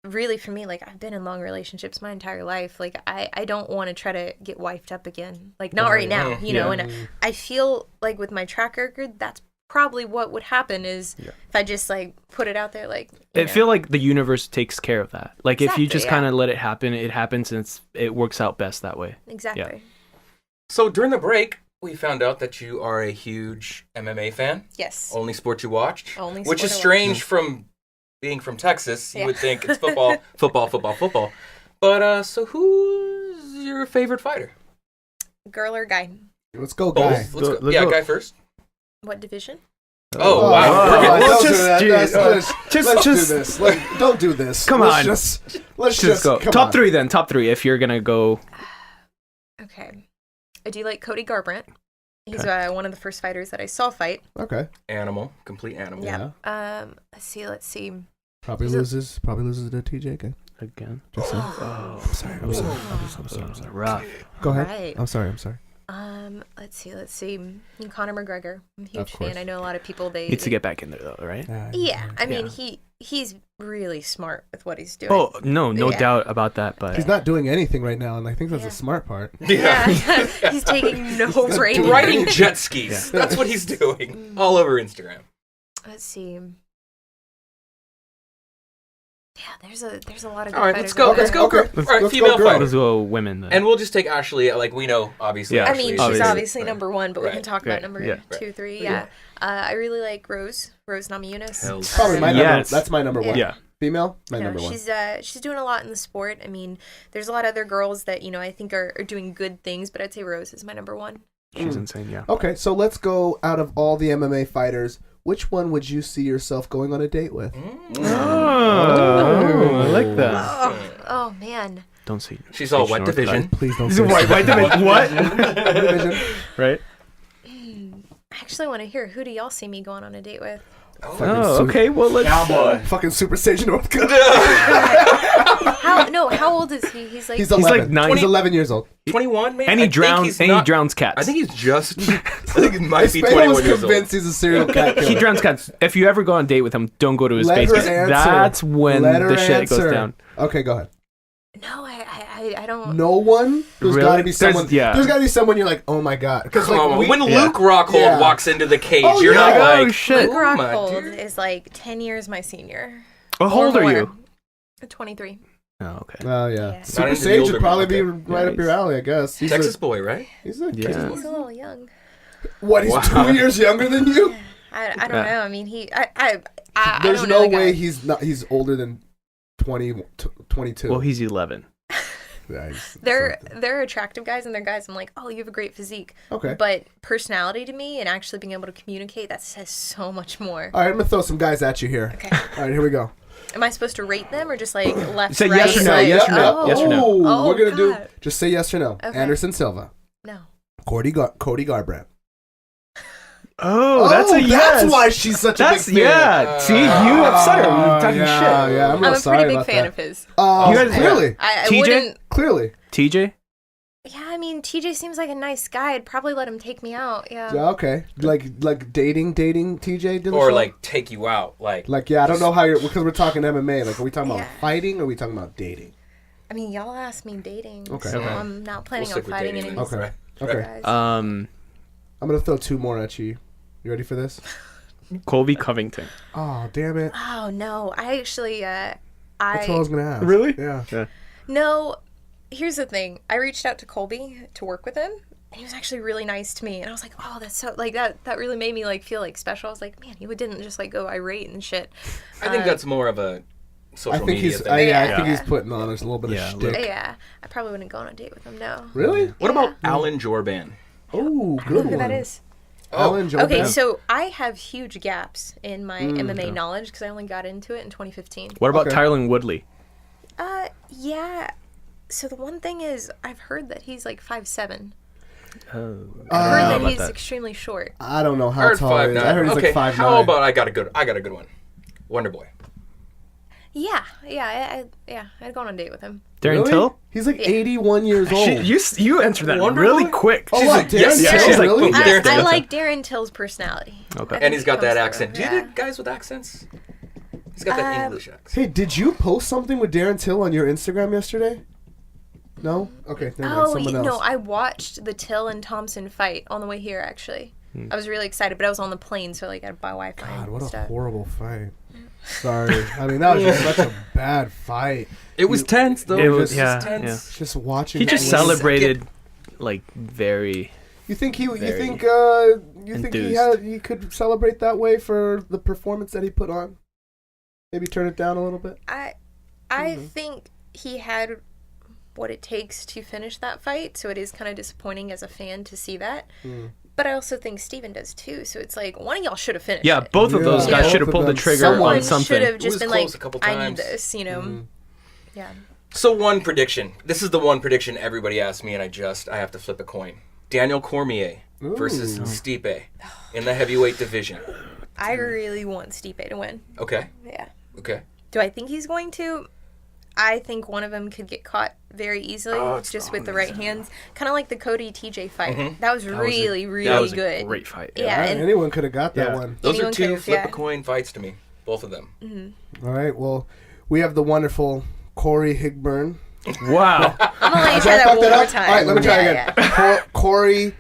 really for me, like I've been in long relationships my entire life. Like I don't want to try to get wifed up again. Like not right now, Yeah. and I feel like with my track record, that's probably what would happen is if I just like put it out there, like I feel like the universe takes care of that. Like if you Exactly, just yeah. kind of let it happen, it happens, and it works out best that way. exactly. Yeah. So during the break, we found out that you are a huge MMA fan. Yes. Only sport you watched. Only Which sport is I strange from being from Texas. You Yeah. would think it's football, football, football, football. But so who's your favorite fighter? Girl or guy? Let's go, guy. Both. Let's go. Let's Yeah, go. guy first. What division? Oh, wow. wow. We're getting- Let's just- do this. Don't do this. Come Let's on. Let's Just go. come Top on. three then. Top three. If you're gonna go, Okay. I do like Cody Garbrandt. He's Okay. one of the first fighters that I saw fight. Okay. Animal. Complete animal. Yeah. Let's see. Probably Is it- loses to TJ again. again. Just saying. Oh, I'm sorry. I'm sorry. rough. Go ahead. Right. I'm sorry. Let's see. Conor McGregor. I'm a huge Of course. fan. I know a lot of people. They Needs to get back in there though, right? Yeah, I mean Yeah. he's really smart with what he's doing. Oh no Yeah. doubt about that. But He's not doing anything right now, and I think that's Yeah. the smart part. yeah, he's taking no break. Riding jet skis. That's what he's doing. All over Instagram. Let's see. Yeah, there's a lot of. All good right, fighters let's go. out Let's there. go. Okay. Girl. Let's- All right, let's go female girl. fighter. let's go women then. And we'll just take Ashley. Like we know, obviously. Yeah. I Ashley mean, is she's Obviously. obviously number one, but we can Right. talk about Right. number Yeah. 2, 3. Yeah, I really like Rose Namajunas. Hell's Probably my Yes. number. That's my number one. yeah. Female, my No, number one. she's doing a lot in the sport. I mean, there's a lot of other girls that I think are doing good things, but I'd say Rose is my number one. She's insane. Yeah. Okay, so let's go out of all the MMA fighters. Which one would you see yourself going on a date with? Oh, I like that. Oh man. Don't see. She's all say white North division. Side. Please don't. He's say a white division. What? division. Right. I actually want to hear, who do y'all see me going on a date with? Oh, okay. Well, let's. Cowboy. Fucking Super Sage North. How old is he? He's like He's 11. like 9. He's 11 years old. 21, man. And he drowns. And he drowns cats. I think he's just. I think he might be Spain was 21 years old. convinced he's a serial cat killer. he drowns cats. If you ever go on a date with him, don't go to his Let face. her 'Cause answer. That's when Let her the shit answer. goes down. Okay, go ahead. no, I don't. No one. There's Really? got to be someone. Yeah. There's got to be someone you're like, oh my god. Because Come on, when yeah. Luke Rockhold Yeah. walks into the cage, Oh, you're yeah. not Oh, like, shit. Luke oh, my Rockhold dear. is like 10 years my senior. Oh, how Or old are more. you? 23. Oh, okay. Oh yeah. Yeah. Not Super into the Sage older would probably men, be okay. right up your alley, I guess. He's Texas a, boy, right? he's a Yeah. Texas He's boy. a little young. What? He's Wow. 2 years younger than you? I don't Yeah. know. I mean, I There's don't know no the way guy. he's not. He's older than 22. Well, he's 11. Yeah, he's- They're attractive guys, and they're guys I'm like, oh, you have a great physique. Okay. But personality to me and actually being able to communicate, that says so much more. All right, I'm gonna throw some guys at you here. Okay. All right, here we go. Am I supposed to rate them or just like left, Say right? yes or no, like, yes or no, oh, yes or no. Oh, we're gonna do. God. Just say yes or no. Okay. Anderson Silva, No. Cody Garbrandt. Oh, that's a yes. That's why she's such a That's big fan. yeah. See, you upset her. You're talking yeah, shit. Yeah, I'm, real I'm a sorry pretty big about fan that. of his. Oh, You guys- clearly, I TJ? wouldn't. clearly. TJ. Yeah, I mean, TJ seems like a nice guy. I'd probably let him take me out. Yeah. Yeah, okay. Like dating TJ Dillashaw? Or like take you out, like. yeah, I don't know how you're because we're talking MMA. Like, are we talking Yeah. about fighting or are we talking about dating? I mean, y'all asked me dating, Okay. so Okay. I'm not planning We'll on stick with fighting dating any then. of Okay. these Okay. guys. Um, I'm gonna throw two more at you. You ready for this? Colby Covington. Oh, damn it. Oh no, I actually That's what I was gonna ask. Really? Yeah. No, here's the thing. I reached out to Colby to work with him, and he was actually really nice to me. And I was like, oh, that's so, like, that really made me, like, feel, like, special. I was like, man, he didn't just, like, go irate and shit. I think that's more of a social I think media he's. thing. I think he's putting on a little bit of shtick. Yeah, I probably wouldn't go on a date with him, no. Really? What about Alan Jorban? Oh, good Who one. that is? Alan Jordan. Okay, so I have huge gaps in my MMA knowledge because I only got into it in 2015. What about Okay. Tyron Woodley? Yeah. So the one thing is, I've heard that he's like 5'7". Oh, I've heard about that he's that. extremely short. I don't know how Heard tall he is. 5'9". I heard he's Okay, like 5'9". how about I got a good one. Wonder Boy. Yeah, I'd go on a date with him. Darren Really? Till? He's like 81 years old. You answered that Wonder really Boy? quick. Oh, what? Darren yes, Till? she's like, really? boom. I Darren Till. like Darren Till's personality. Okay. I think And he's got he that comes accent. through. Do you do guys with accents? He's got that English accent. Hey, did you post something with Darren Till on your Instagram yesterday? No? Okay, never mind. Oh, Someone else. no, I watched the Till and Thompson fight on the way here, actually. I was really excited, but I was on the plane, so like, I had to buy Wi-Fi God, and what a stuff. horrible fight. Sorry. I mean, that was just such a bad fight. It was tense though. It was, just yeah, tense. Just watching. He just that win. celebrated, like, very... You think he? You Very think? You think enthused. he could celebrate that way for the performance that he put on? Maybe turn it down a little bit. I think he had what it takes to finish that fight, so it is kind of disappointing as a fan to see that. But I also think Steven does too, so it's like, one of y'all should have finished Yeah, it. both of those Yeah. guys Both should have of pulled the them. trigger Someone on something. should have It just was been close like, a couple I need times. this, you know? Yeah. So one prediction. This is the one prediction everybody asks me, and I have to flip a coin. Daniel Cormier versus Stipe in the heavyweight division. I really want Stipe to win. Okay. Yeah. Okay. Do I think he's going to? I think one of them could get caught very easily, just with the right hands. Kind of like the Cody TJ fight. That was really, really that was good. a great fight. Yeah, and Anyone could have got that Yeah. one. Those Anyone are two could've, flip yeah. a coin fights to me. Both of them. All right. Well, we have the wonderful Cory Hageman. Wow. I'm gonna let you Did try I that fuck one more up? time. All right, let me try Yeah, again. Cory.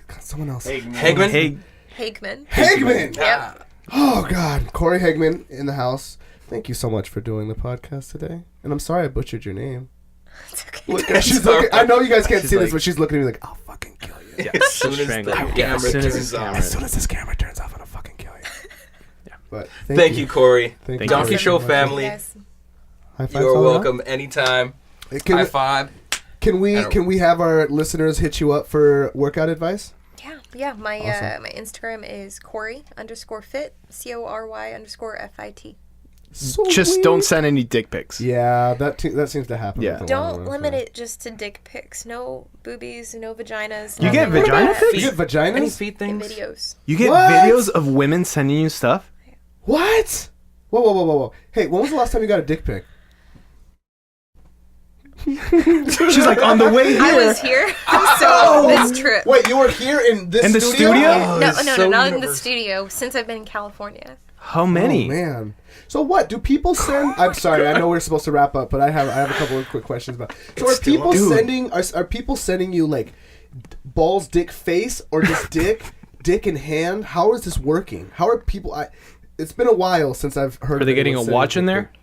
God, someone else. Hageman. Hey, Hageman. Hageman. Yep. Oh God, Cory Hageman in the house. Thank you so much for doing the podcast today. And I'm sorry I butchered your name. It's okay. Look, she's looking, I know you guys can't She's see this, like- but she's looking at me like, I'll fucking kill you. Yeah, as soon as strangle the you. camera As soon as turns the on. camera- As soon as this camera turns off, I'm gonna fucking kill you. Yeah. But Thank you, Cory. Thank you Donkey very Show much. family. Yes. High five, You are someone welcome anytime. else? Can High we, five. can we have our listeners hit you up for workout advice? Yeah. My Awesome. my Instagram is Cory_fit, CORY_FIT. just don't send any dick pics. Yeah, that seems to happen. Yeah. with a lot of Don't our limit friends. it just to dick pics. No boobies, no vaginas. You get nothing like vagina that. pics? You get vaginas? Any feet In things? videos. You get What? videos of women sending you stuff? What? Whoa. Hey, when was the last time you got a dick pic? She's like, on the way here. I was here, so this trip. Wait, you were here in this In the studio? Oh, No, it's no, so not in the universal. studio. Since I've been in California. How many? Oh, man. So what? Do people send? I'm sorry. I know we're supposed to wrap up, but I have a couple of quick questions about. So It's are people still- sending? Are people sending you like balls, dick, face, or just dick in hand? How is this working? How are people? It's been a while since I've heard. Are they of getting a anyone sending watch in dick there? pic.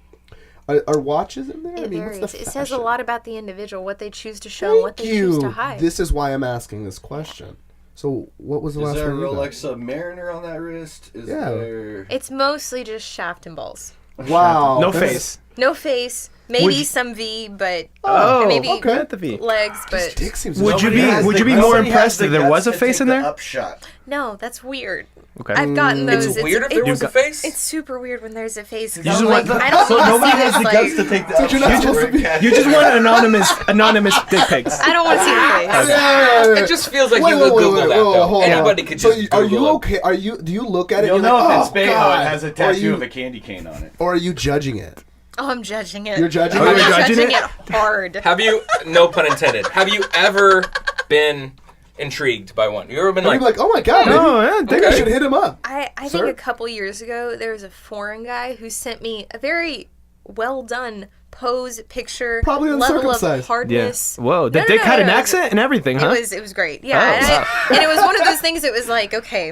Are watches in there? It varies. what's the It says a fashion? lot about the individual, what they choose to show, and what Thank they choose to you. hide. This is why I'm asking this question. So what was the Is last there a one you got? Rolex Submariner on that wrist? Is Yeah. there... It's mostly just shaft and balls. Wow. No that's- face. No face, maybe Would you- some V, but Oh, and maybe okay. At the V. legs, but Dick seems. Would you Nobody be- has would the- you be more nobody has impressed the if there guts was a to face take in the there? Upshot. no, that's weird. Okay. I've gotten those. It's weird if there was a face. It's super weird when there's a face. just I'm want like, the- I don't So want to nobody see has this. the Like, guts to take the you're not upshot. supposed to be- You just want anonymous dick pics. I don't want to see the face. Yeah. It just feels like Wait, you wait, could wait, Google wait, that, wait, though. hold on. Anybody could So just are Google you it. okay? Are you? Do you look at it? You'll and know you're like, if it's fake. Oh, God. it has a Or are tattoo you- of a candy cane on it. Or are you judging it? Oh, I'm judging it. You're judging I'm it? You're judging judging it? it hard. Have you? No pun intended. Have you ever been intrigued by one? You ever been You'd like? be like, oh my God, maybe, Oh, yeah, maybe I okay. should hit him up. I think Sir? a couple years ago, there was a foreign guy who sent me a very well done pose picture. Probably level of uncircumcised. Yeah. hardness. Whoa. The No, dick had an it was- accent and everything, huh? It was great. Yeah, Oh, and, wow. and it was one of those things. It was like, okay,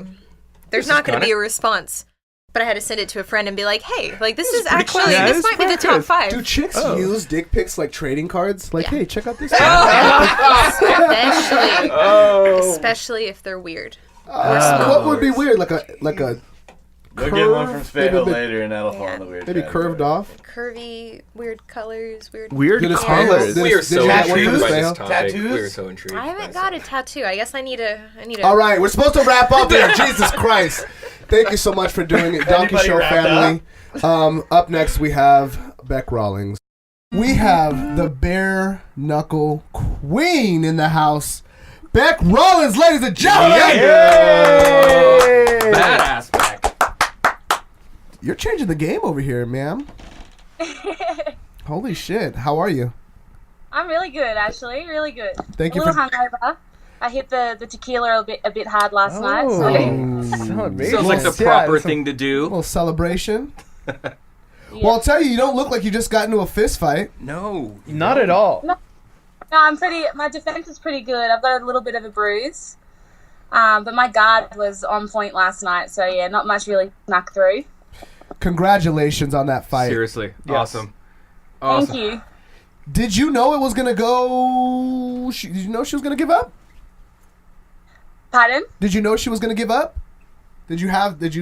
there's This not is going to be kinda- a response. But I had to send it to a friend and be like, hey, like this is pretty actually, classy. Yeah, this it's might be the pretty top 5. Do chicks use dick pics like trading cards? Like, Yeah. hey, check out this. Especially if they're weird. What would be weird? Like a We'll get one from maybe a Spago bit- later, and that'll fall in the weird. maybe category. curved off. Curvy, weird colors, weird Did it colors. smell? We are Did so you have one intrigued of by those, this Fail? topic. Tattoos? We are so intrigued. I haven't got a tattoo. I guess I need a. All right, we're supposed to wrap up here. Jesus Christ. Thank you so much for doing it, Donkey Anybody Show wrapped family. Up next, we have Bec Rawlings. We have the bare knuckle queen in the house, Bec Rawlings, ladies and gentlemen. Badass back. You're changing the game over here, ma'am. Holy shit. How are you? I'm really good, actually. Really good. Thank you a little for- hungover. I hit the tequila a bit hard last night. So. Sounds like the proper thing to A do. little celebration. Well, I'll tell you, you don't look like you just got into a fist fight. No. Not at all. No, I'm pretty. My defense is pretty good. I've got a little bit of a bruise, but my guard was on point last night. So yeah, not much really snuck through. Congratulations on that fight. Seriously. Yes. Awesome. Awesome. Thank you. Did you know it was going to go... Did you know she was going to give up? Pardon? Did you know she was going to give up? Did you have that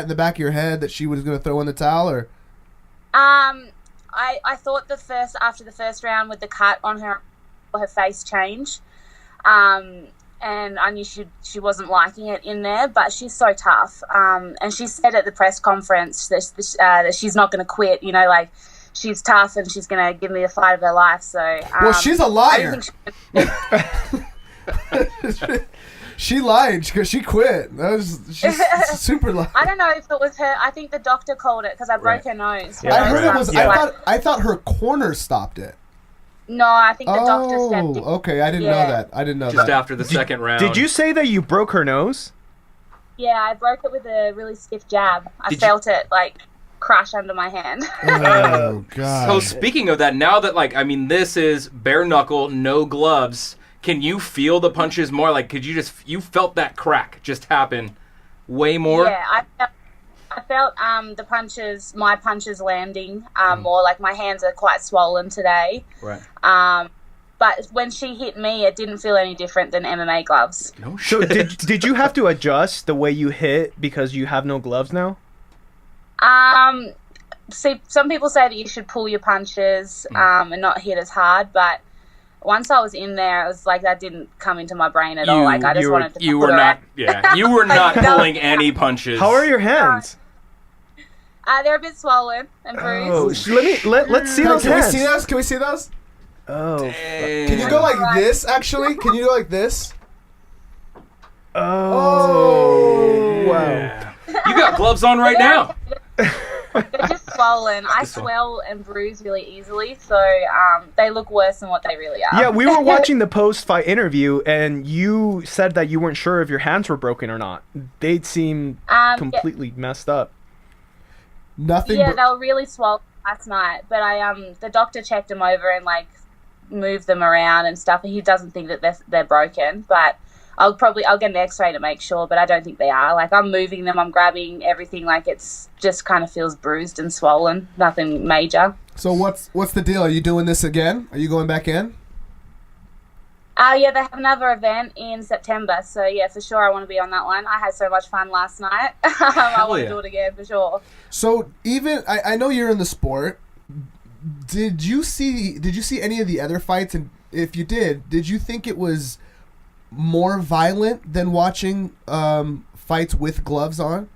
in the back of your head that she was going to throw in the towel, or? I thought after the first round with the cut on her face change, and I knew she wasn't liking it in there, but she's so tough. And she said at the press conference that she's not going to quit. You know, like she's tough and she's going to give me the fight of her life. So Well, she's a liar. I didn't think She lied because she quit. She's super lying. I don't know if it was her. I think the doctor called it because I broke her nose. I heard it was. Yeah. I thought her corner stopped it. No, I think the doctor stepped in. Okay. I didn't know that. I didn't know Just that. after the second round. Did you say that you broke her nose? Yeah, I broke it with a really stiff jab. I felt it like crash under my hand. Oh God. So speaking of that, now that this is bare knuckle, no gloves. Can you feel the punches more? Like, you felt that crack just happen way more? Yeah, I felt my punches landing more. Like my hands are quite swollen today. Right. But when she hit me, it didn't feel any different than MMA gloves. No So shit. did you have to adjust the way you hit because you have no gloves now? See, some people say that you should pull your punches and not hit as hard, but once I was in there, it was like that didn't come into my brain at all. Like I just wanted to. You put were her not. out. Yeah. You were not No. pulling any punches. How are your hands? They're a bit swollen and bruised. Let's see those Can we hands. see those? Can we see those? Oh. Can you go like this? Actually, can you go like this? Oh. Wow. You got gloves on right now. They're just swollen. I swell and bruise really easily, so they look worse than what they really are. Yeah, we were watching the post-fight interview, and you said that you weren't sure if your hands were broken or not. They seem completely messed up. Nothing. Yeah, they were really swollen last night, but the doctor checked them over and like moved them around and stuff, and he doesn't think that they're broken, but I'll get an x-ray to make sure, but I don't think they are. Like I'm moving them, I'm grabbing everything, like it's just kind of feels bruised and swollen, nothing major. So what's the deal? Are you doing this again? Are you going back in? Yeah, they have another event in September, so yeah, for sure I want to be on that one. I had so much fun last night. I want to do it again for sure. So even I know you're in the sport. Did you see any of the other fights? And if you did you think it was more violent than watching fights with gloves on?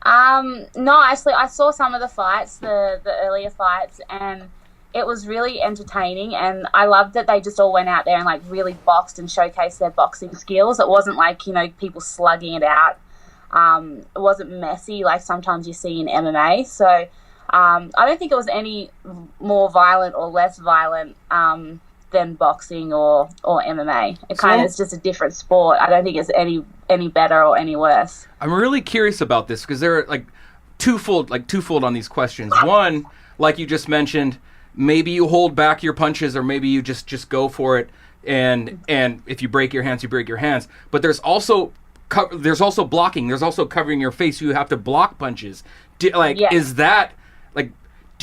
No, actually, I saw some of the fights, the earlier fights, and it was really entertaining. And I loved that they just all went out there and like really boxed and showcased their boxing skills. It wasn't like people slugging it out. It wasn't messy like sometimes you see in MMA. So I don't think it was any more violent or less violent than boxing or MMA. It kind of is just a different sport. I don't think it's any better or any worse. I'm really curious about this because there are like twofold on these questions. One, like you just mentioned, maybe you hold back your punches or maybe you just go for it, and if you break your hands, you break your hands. But there's also there's also blocking. There's also covering your face. You have to block punches. Yes. Is that like?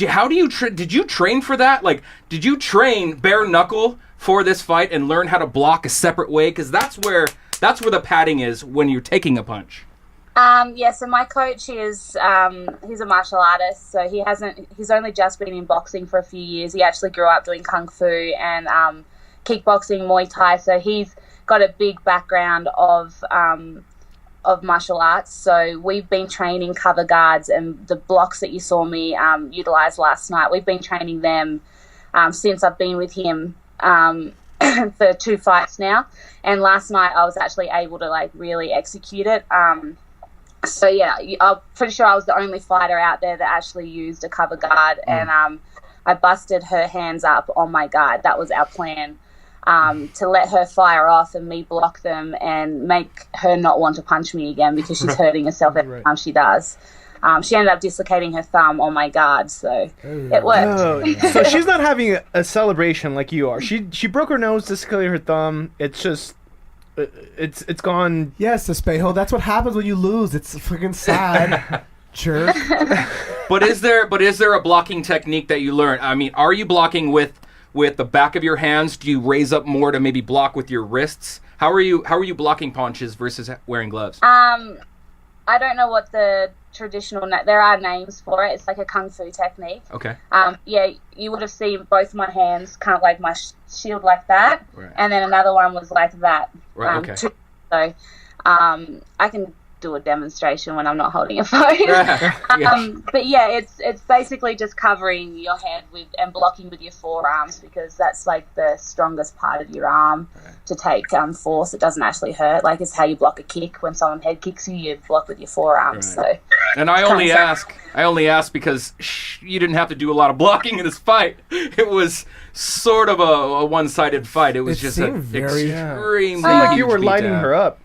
How do you did you train for that? Like, did you train bare knuckle for this fight and learn how to block a separate way? Because that's where the padding is when you're taking a punch. So my coach is he's a martial artist, so he's only just been in boxing for a few years. He actually grew up doing kung fu and kickboxing, Muay Thai, so he's got a big background of martial arts. So we've been training cover guards, and the blocks that you saw me utilize last night, we've been training them since I've been with him for 2 fights now, and last night I was actually able to like really execute it. So yeah, I'm pretty sure I was the only fighter out there that actually used a cover guard, and I busted her hands up on my guard. That was our plan, to let her fire off and me block them and make her not want to punch me again because she's hurting herself every time she does. She ended up dislocating her thumb on my guard, so it worked. Oh, so she's not having a celebration like you are. She broke her nose, dislocated her thumb. It's just... It's gone. Yes, Espejo. That's what happens when you lose. It's freaking sad. Jerk. But is there a blocking technique that you learn? I mean, are you blocking with the back of your hands? Do you raise up more to maybe block with your wrists? How are you blocking punches versus wearing gloves? I don't know what the traditional there are names for it. It's like a kung fu technique. Okay. Yeah, you would have seen both my hands kind of like my shield like that, right. And then another one was like that. Right. Okay. So, I can do a demonstration when I'm not holding a phone. But yeah, it's basically just covering your head with and blocking with your forearms, because that's like the strongest part of your arm to take force. It doesn't actually hurt. Like, it's how you block a kick. When someone head kicks you, you block with your forearms. Right. So, and I only ask because you didn't have to do a lot of blocking in this fight. It was sort of a one-sided fight. It was just an extremely like you were huge lighting beatdown. her up.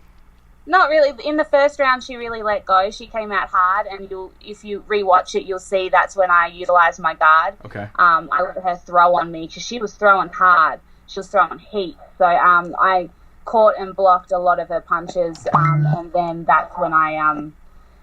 Not really. In the first round, she really let go. She came out hard, and if you rewatch it, you'll see that's when I utilized my guard. Okay. I let her throw on me because she was throwing hard. She was throwing heat. So I caught and blocked a lot of her punches, and then that's when I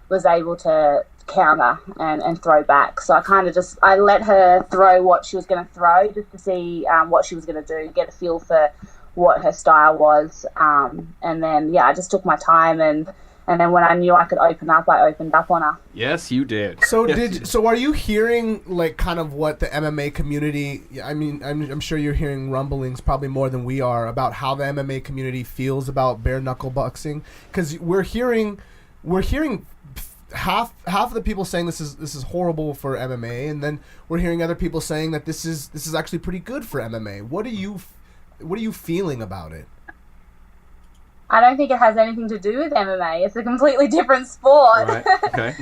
was able to counter and throw back. So I kind of I let her throw what she was going to throw just to see what she was going to do, get a feel for what her style was, and then I just took my time, and then when I knew I could open up, I opened up on her. Yes, you did. So so are you hearing like kind of what the MMA community? I mean, I'm sure you're hearing rumblings probably more than we are about how the MMA community feels about bare knuckle boxing, because we're hearing half of the people saying this is horrible for MMA, and then we're hearing other people saying that this is actually pretty good for MMA. What are you feeling about it? I don't think it has anything to do with MMA. It's a completely different sport. Right. Okay.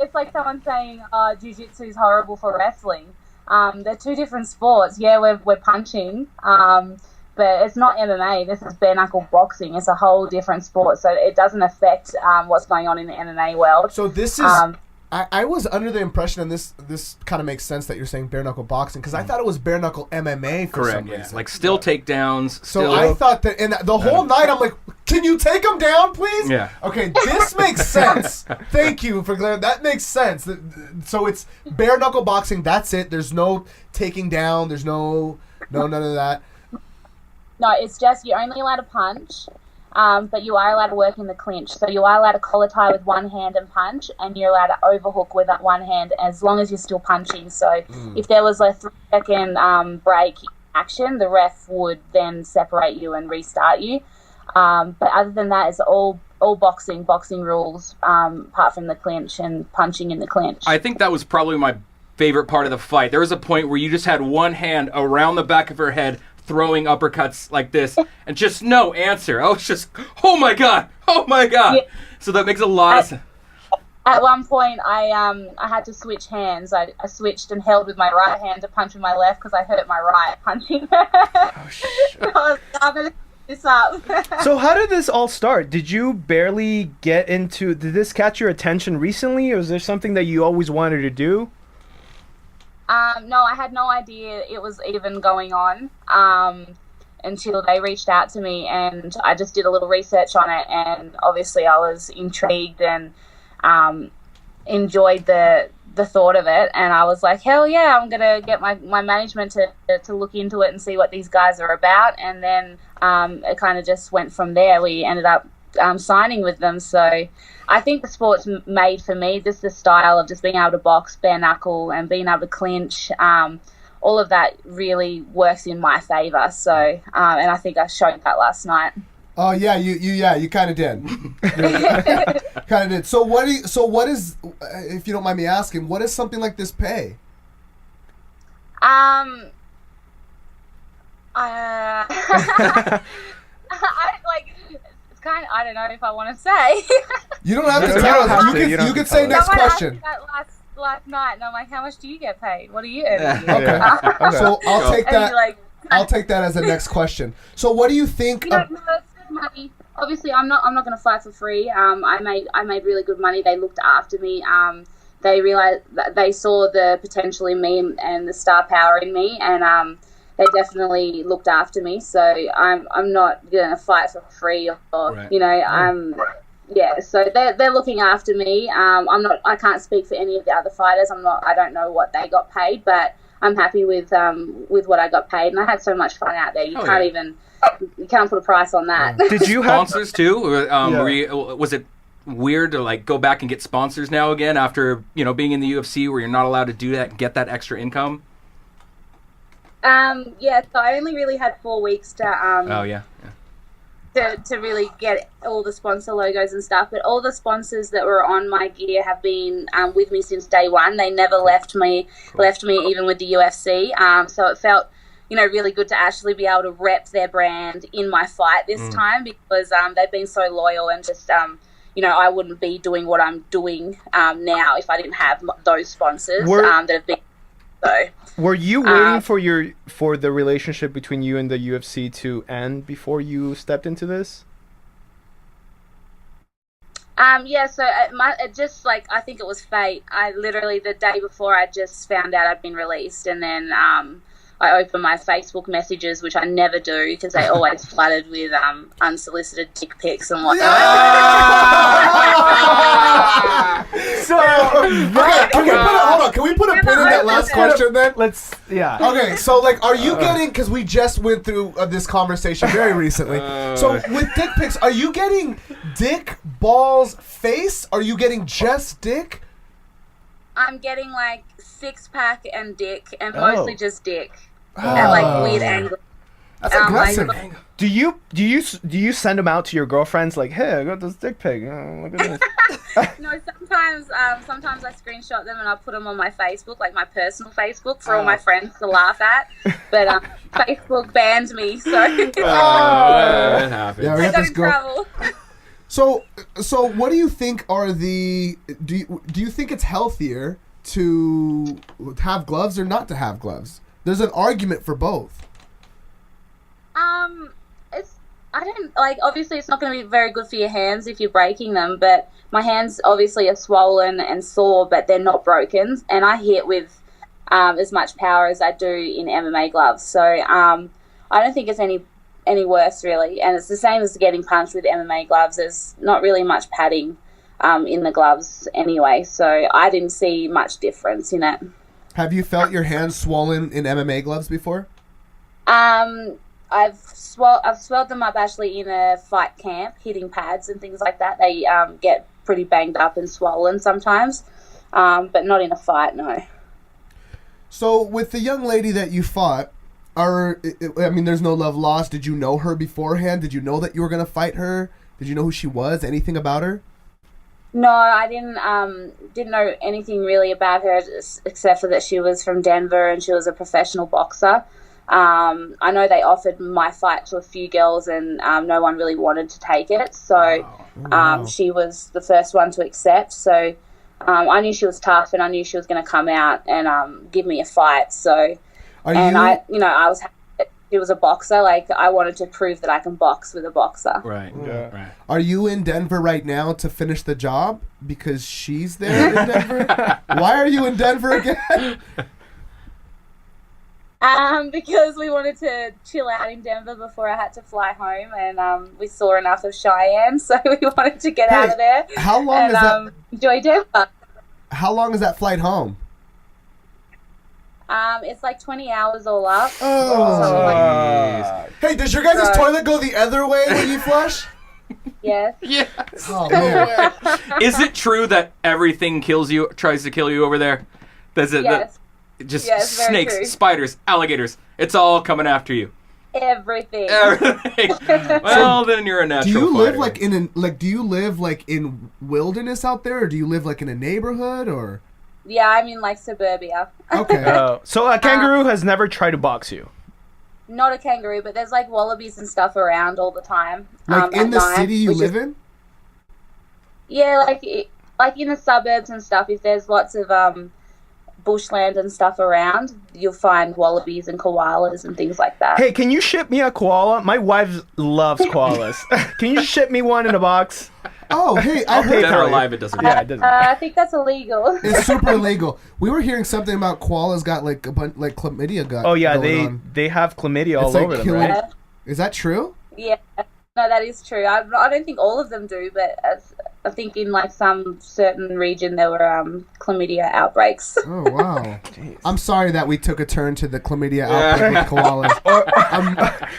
It's like someone saying, jiu-jitsu is horrible for wrestling. They're two different sports. Yeah, we're punching, but it's not MMA. This is bare knuckle boxing. It's a whole different sport, so it doesn't affect what's going on in the MMA world. So this is. I was under the impression, and this kind of makes sense that you're saying bare knuckle boxing, because I thought it was bare knuckle MMA for some reason. Like still takedowns. So I thought that, and the whole night I'm like, can you take them down, please? Yeah. Okay, this makes sense. Thank you for clarifying. That makes sense. So it's bare knuckle boxing. That's it. There's no taking down. There's no none of that. No, it's just you're only allowed to punch. But you are allowed to work in the clinch. So you are allowed to collar tie with one hand and punch, and you're allowed to overhook with that one hand as long as you're still punching. So if there was a 3-second break action, the ref would then separate you and restart you. But other than that, it's all boxing rules, apart from the clinch and punching in the clinch. I think that was probably my favorite part of the fight. There was a point where you just had one hand around the back of her head, throwing uppercuts like this, and just no answer. I was just, oh my god. Yeah. So that makes a lot of sense. At one point, I had to switch hands. I switched and held with my right hand to punch with my left because I hurt my right punching. Oh, shit. I'm gonna this up. So how did this all start? Did you barely get into? Did this catch your attention recently, or is there something that you always wanted to do? No, I had no idea it was even going on. until they reached out to me, and I just did a little research on it, and obviously I was intrigued and enjoyed the thought of it, and I was like, hell yeah, I'm gonna get my management to look into it and see what these guys are about. And then it kind of just went from there. We ended up signing with them. So I think the sport's made for me, just the style of just being able to box bare knuckle and being able to clinch, all of that really works in my favor. So and I think I showed that last night. Oh yeah, you kind of did. Kind of did. So what is, if you don't mind me asking, what does something like this pay? I like, it's kind of, I don't know if I want to say. You don't have to tell us. You could say next question. Last night, and I'm like, how much do you get paid? What are you earning? Okay. So I'll take that. Like, I'll take that as the next question. So what do you think? No, it's good money. Obviously, I'm not going to fight for free. I made really good money. They looked after me. They realized that they saw the potential in me and the star power in me, and they definitely looked after me. So I'm not going to fight for free, or Right. you know, yeah. So they're looking after me. I can't speak for any of the other fighters. I don't know what they got paid, but I'm happy with what I got paid, and I had so much fun out there. You can't put a price on that. Did you have Sponsors too? Was it weird to like go back and get sponsors now again after being in the UFC where you're not allowed to do that and get that extra income? Yeah. So I only really had 4 weeks to to really get all the sponsor logos and stuff, but all the sponsors that were on my gear have been with me since day one. They never left me even with the UFC. So it felt really good to actually be able to rep their brand in my fight this time, because they've been so loyal, and just I wouldn't be doing what I'm doing now if I didn't have those sponsors that have been. So Were you waiting for the relationship between you and the UFC to end before you stepped into this? Yeah, so it just, like, I think it was fate. I literally, the day before, I just found out I'd been released, and then I opened my Facebook messages, which I never do because they always flooded with unsolicited dick pics and whatnot. So, okay, can we put a pin in that last question then? Okay, so like, are you getting, because we just went through this conversation very recently, so with dick pics, are you getting dick, balls, face? Are you getting just dick? I'm getting like 6-pack and dick, and mostly just dick at like weird angles. That's aggressive. Do you send them out to your girlfriends like, hey, I got this dick pic. Look at this. No, sometimes I screenshot them and I put them on my Facebook, like my personal Facebook, for all my friends to laugh at. But Facebook banned me, so that happens. Yeah, we I have got this in girl. trouble. So what do you think are do you think it's healthier to have gloves or not to have gloves? There's an argument for both. I don't, like, obviously it's not going to be very good for your hands if you're breaking them, but my hands obviously are swollen and sore, but they're not broken, and I hit with as much power as I do in MMA gloves, so I don't think it's any worse really, and it's the same as getting punched with MMA gloves. There's not really much padding in the gloves anyway, so I didn't see much difference in it. Have you felt your hands swollen in MMA gloves before? I've swelled them up actually in a fight camp, hitting pads and things like that. They get pretty banged up and swollen sometimes, but not in a fight, no. So with the young lady that you fought, there's no love lost. Did you know her beforehand? Did you know that you were going to fight her? Did you know who she was? Anything about her? No, I didn't know anything really about her, except for that she was from Denver and she was a professional boxer. I know they offered my fight to a few girls, and no one really wanted to take it. So she was the first one to accept. So I knew she was tough, and I knew she was going to come out and give me a fight. So, I was happy that she was a boxer. Like, I wanted to prove that I can box with a boxer. Right. Yeah. Right. Are you in Denver right now to finish the job because she's there in Denver? Why are you in Denver again? Because we wanted to chill out in Denver before I had to fly home, and we saw enough of Cheyenne, so we wanted to get out of there. How long and, is that? Enjoy Denver. How long is that flight home? It's like 20 hours all up. Oh. Hey, does your guys' toilet go the other way when you flush? Yes. Yes. Oh, man. Is it true that everything tries to kill you over there? Does it? Yes. Just Yes, very snakes, true. spiders, alligators. It's all coming after you. Everything. Everything. Well, then you're a natural Do you live fighter. do you live like in wilderness out there, or do you live like in a neighborhood, or? Yeah, I'm in like suburbia. Okay. So a kangaroo has never tried to box you. Not a kangaroo, but there's like wallabies and stuff around all the time. Like in at the night, city you which is- live in? Yeah, like in the suburbs and stuff. If there's lots of bushland and stuff around, you'll find wallabies and koalas and things like that. Hey, can you ship me a koala? My wife loves koalas. Can you ship me one in a box? Oh, hey, I heard Dead or alive, it doesn't matter. Yeah, it doesn't. I think that's illegal. it's super illegal. We were hearing something about koalas got like a bunch like chlamydia got. Oh yeah, going on. they have chlamydia all It's like over them, killing- right? Is that true? Yeah, no, that is true. I don't think all of them do, but I think in like some certain region there were chlamydia outbreaks. Oh wow! I'm sorry that we took a turn to the chlamydia outbreak with koalas.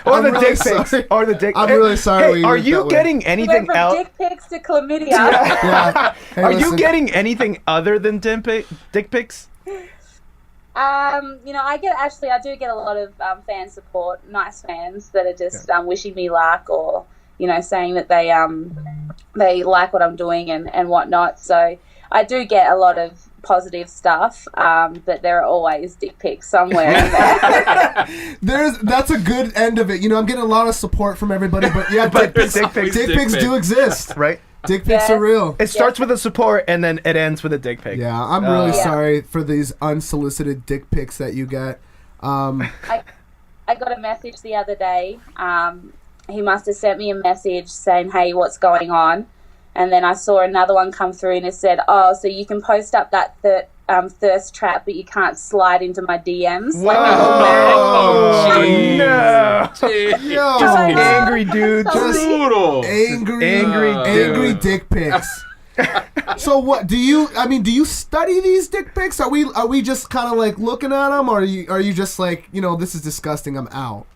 Or the really dick pics. sorry. Or the dick. I'm really sorry Hey, we are went you that way. getting We anything went from else? dick pics to chlamydia. Yeah. Hey, Are you listen, getting anything other than dick pics? I do get a lot of fan support, nice fans that are just wishing me luck or, saying that they like what I'm doing and whatnot. So I do get a lot of positive stuff, but there are always dick pics somewhere in there. That's a good end of it. I'm getting a lot of support from everybody, but yeah, But dick dick pics- pics do exist. Right. Dick pics Yeah. are real. It starts with a support and then it ends with a dick pic. Yeah, I'm really Yeah. sorry for these unsolicited dick pics that you get. I got a message the other day. He must have sent me a message saying, "Hey, what's going on?" And then I saw another one come through and it said, "Oh, so you can post up that thirst trap, but you can't slide into my DMs." Like, Oh, jeez. no. Yo, Just Oh, no. angry dude. Just- Brutal. angry dick pics. So what do you study these dick pics? Are we just kind of like looking at them, or are you just like, this is disgusting, I'm out?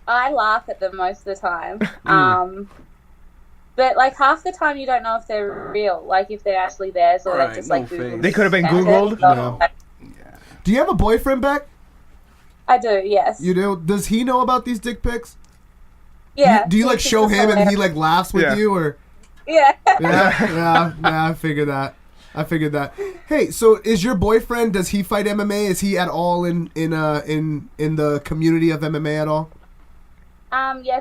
I laugh at them most of the time. But like half the time you don't know if they're real, like if they're actually theirs or Right, they're just no like Google. face. They could have been sent it. Googled. No. Do you have a boyfriend, Bec? I do, yes. You do? Does he know about these dick pics? Yeah. Do you like It's show just him and he hilarious. like laughs with Yeah. you, or? Yeah. Yeah, I figured that. Hey, so is your boyfriend? Does he fight MMA? Is he at all in the community of MMA at all?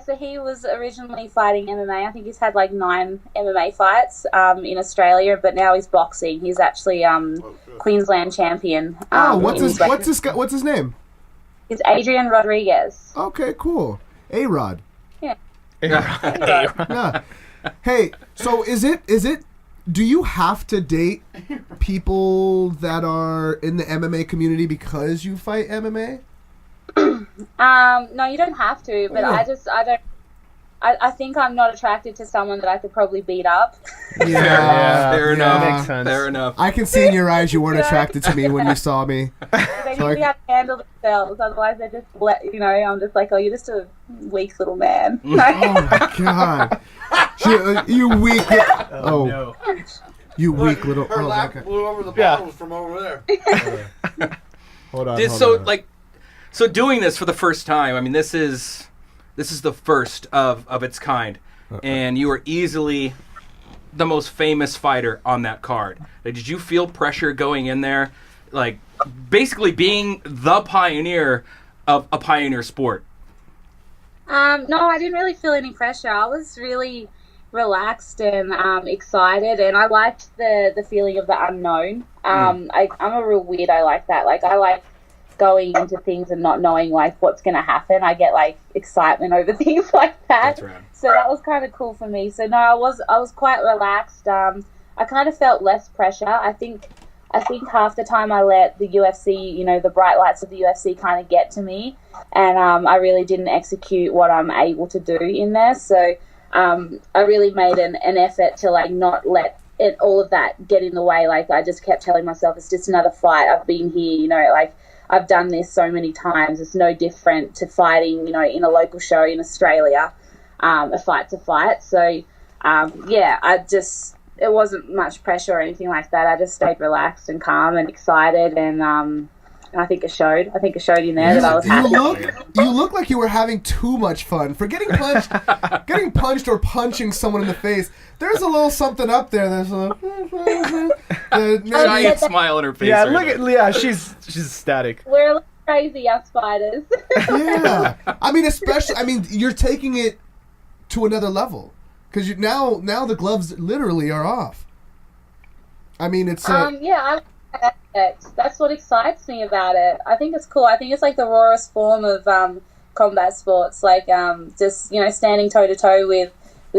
So he was originally fighting MMA. I think he's had like 9 MMA fights in Australia, but now he's boxing. He's actually Queensland champion. What's in what's his name? It's Adrian Rodriguez. Okay, cool. A-Rod. Yeah. Yeah. Hey, so is it? Do you have to date people that are in the MMA community because you fight MMA? No, you don't have to, but Yeah. I think I'm not attracted to someone that I could probably beat up. Yeah, Fair enough. Makes sense. Fair enough. I can see in your eyes you weren't attracted to me when you saw me. They So need to be able to handle themselves, otherwise they're just, I'm just like, oh, you're just a weak little man. Oh my god. You weak. Oh, No. you weak little. Her Oh my lap god. blew over the Yeah. bottles from over there. Hold on. So doing this for the first time, I mean, this is the first of its kind, and you are easily the most famous fighter on that card. Like, did you feel pressure going in there, like basically being the pioneer of a pioneer sport? No, I didn't really feel any pressure. I was really relaxed and excited, and I liked the feeling of the unknown. I'm a real weird. I like that. Like, I like going into things and not knowing like what's going to happen. I get like excitement over things like that. That's right. So that was kind of cool for me. So no, I was quite relaxed. I kind of felt less pressure. I think I think half the time I let the UFC, you know, the bright lights of the UFC kind of get to me, and I really didn't execute what I'm able to do in there. So I really made an effort to like not let all of that get in the way. Like I just kept telling myself, it's just another fight. I've been here, you know, like I've done this so many times. It's no different to fighting, you know, in a local show in Australia, a fight to fight. So it wasn't much pressure or anything like that. I just stayed relaxed and calm and excited, and I think it showed. I think it showed in there that I was happy. You look like you were having too much fun. For getting punched or punching someone in the face, there's a little something up there. There's a giant smile on her face. Yeah, look at Leah. She's ecstatic. We're a little crazy, us fighters. Yeah, I mean, you're taking it to another level. Because now the gloves literally are off. I mean, it's that's what excites me about it. I think it's cool. I think it's like the rawest form of combat sports. Like just, you know, standing toe to toe with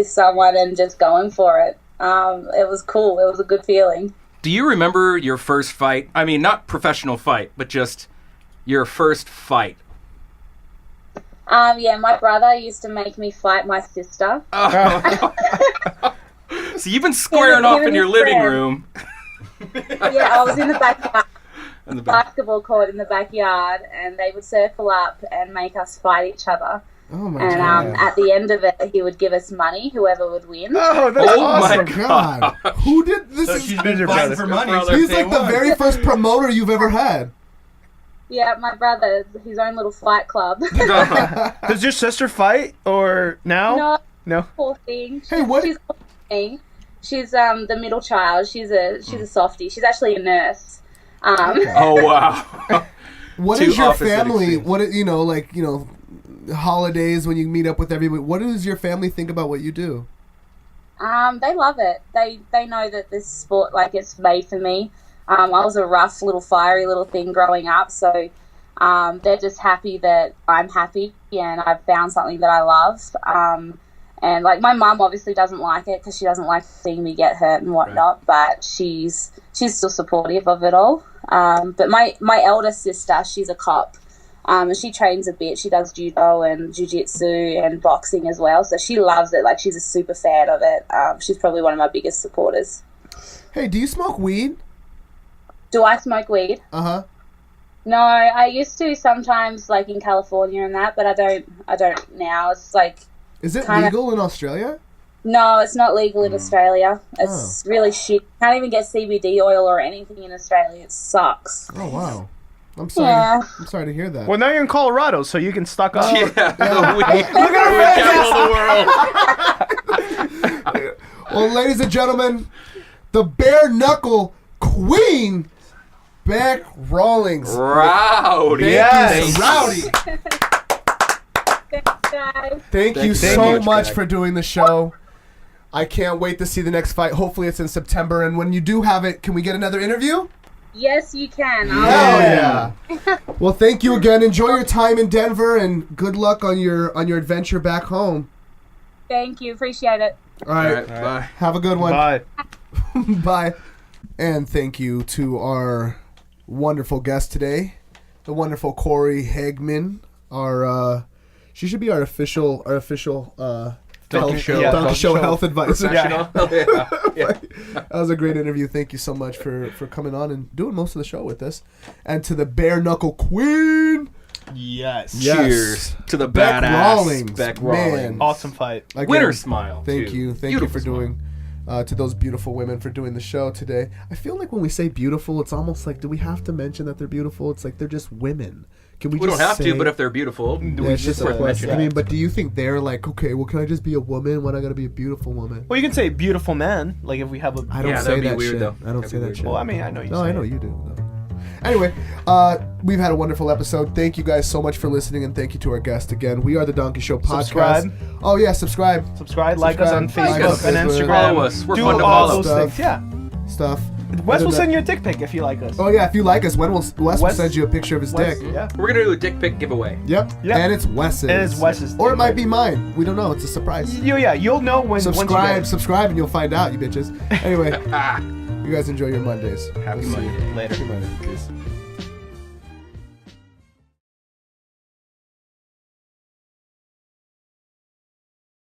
someone and just going for it. It was cool. It was a good feeling. Do you remember your first fight? I mean, not professional fight, but just your first fight. Yeah, my brother used to make me fight my sister. Oh. So you've been squaring off in your living room. Yeah, I was in the backyard, basketball court in the backyard, and they would circle up and make us fight each other. Oh my God. And at the end of it, he would give us money, whoever would win. Oh, that's awesome. My God. Who did this? So she's been fighting for money. He's like the very first promoter you've ever had. Yeah, my brother, his own little fight club. Does your sister fight or now? No. Poor thing. Hey, what? She's the middle child. She's a softie. She's actually a nurse. Oh wow. What is your family? What holidays when you meet up with everybody? What does your family think about what you do? They love it. They know that this sport, like, it's made for me. I was a rough little fiery little thing growing up, so they're just happy that I'm happy and I've found something that I love. And like my mum obviously doesn't like it because she doesn't like seeing me get hurt and whatnot, but she's still supportive of it all. But my elder sister, she's a cop, and she trains a bit. She does judo and jiu-jitsu and boxing as well, so she loves it. Like, she's a super fan of it. She's probably one of my biggest supporters. Hey, do you smoke weed? Do I smoke weed? Uh-huh. No, I used to sometimes, like in California and that, but I don't now. It's like... Is it legal in Australia? No, it's not legal in Australia. It's really shit. Can't even get CBD oil or anything in Australia. It sucks. Oh, wow. I'm sorry. Yeah. I'm sorry to hear that. Well, now you're in Colorado, so you can stock up. Yeah. Look at her. Well, ladies and gentlemen, the bare knuckle queen, Bec Rawlings. Rowdy. Yes. Rowdy. Thanks, guys. Thank you so much for doing the show. I can't wait to see the next fight. Hopefully it's in September. And when you do have it, can we get another interview? Yes, you can. Hell yeah. Well, thank you again. Enjoy your time in Denver, and good luck on your adventure back home. Thank you. Appreciate it. All right. Bye. Have a good one. Bye. Bye. And thank you to our wonderful guest today, the wonderful Cory Hageman. She should be our official Donkey Show health advisor. Yeah. That was a great interview. Thank you so much for coming on and doing most of the show with us. And to the bare knuckle queen. Yes. Cheers to the Bec badass Rawlings. Bec Rawlings. Man. Awesome fight. Again, Winner smile. Thank you for doing. To those beautiful women for doing the show today. I feel like when we say beautiful, it's almost like, do we have to mention that they're beautiful? It's like they're just women. Can we don't just have say, to, but if they're beautiful, it's just worth a question. mentioning. I mean, but do you think they're like, okay, well, can I just be a woman when I gotta be a beautiful woman? Well, you can say beautiful man. Like if we have a. I don't Yeah, say that'd be that weird, shit. though. I don't That'd say be that weird. shit. Well, I mean, I know you. No, say I know it. you do. Anyway, we've had a wonderful episode. Thank you guys so much for listening, and thank you to our guest again. We are the Donkey Show podcast. Subscribe. Oh yeah, subscribe. Like us on Like Facebook us, and Facebook. Instagram. Follow us. We're Do fun to all follow. those things. Yeah. Stuff. Wes will Other send than you a dick pic if you like us. Oh yeah, if you like us, Wes will send you a picture of his Wes, dick. Yeah. We're gonna do a dick pic giveaway. Yep. And it's Wes's. And it's Wes's. Or it might be mine. We don't know. It's a surprise. You'll know when. Once you get it. Subscribe, and you'll find out, you bitches. Anyway, you You guys enjoy your Mondays. Happy We'll see you. Monday. Later. Happy Monday. Peace.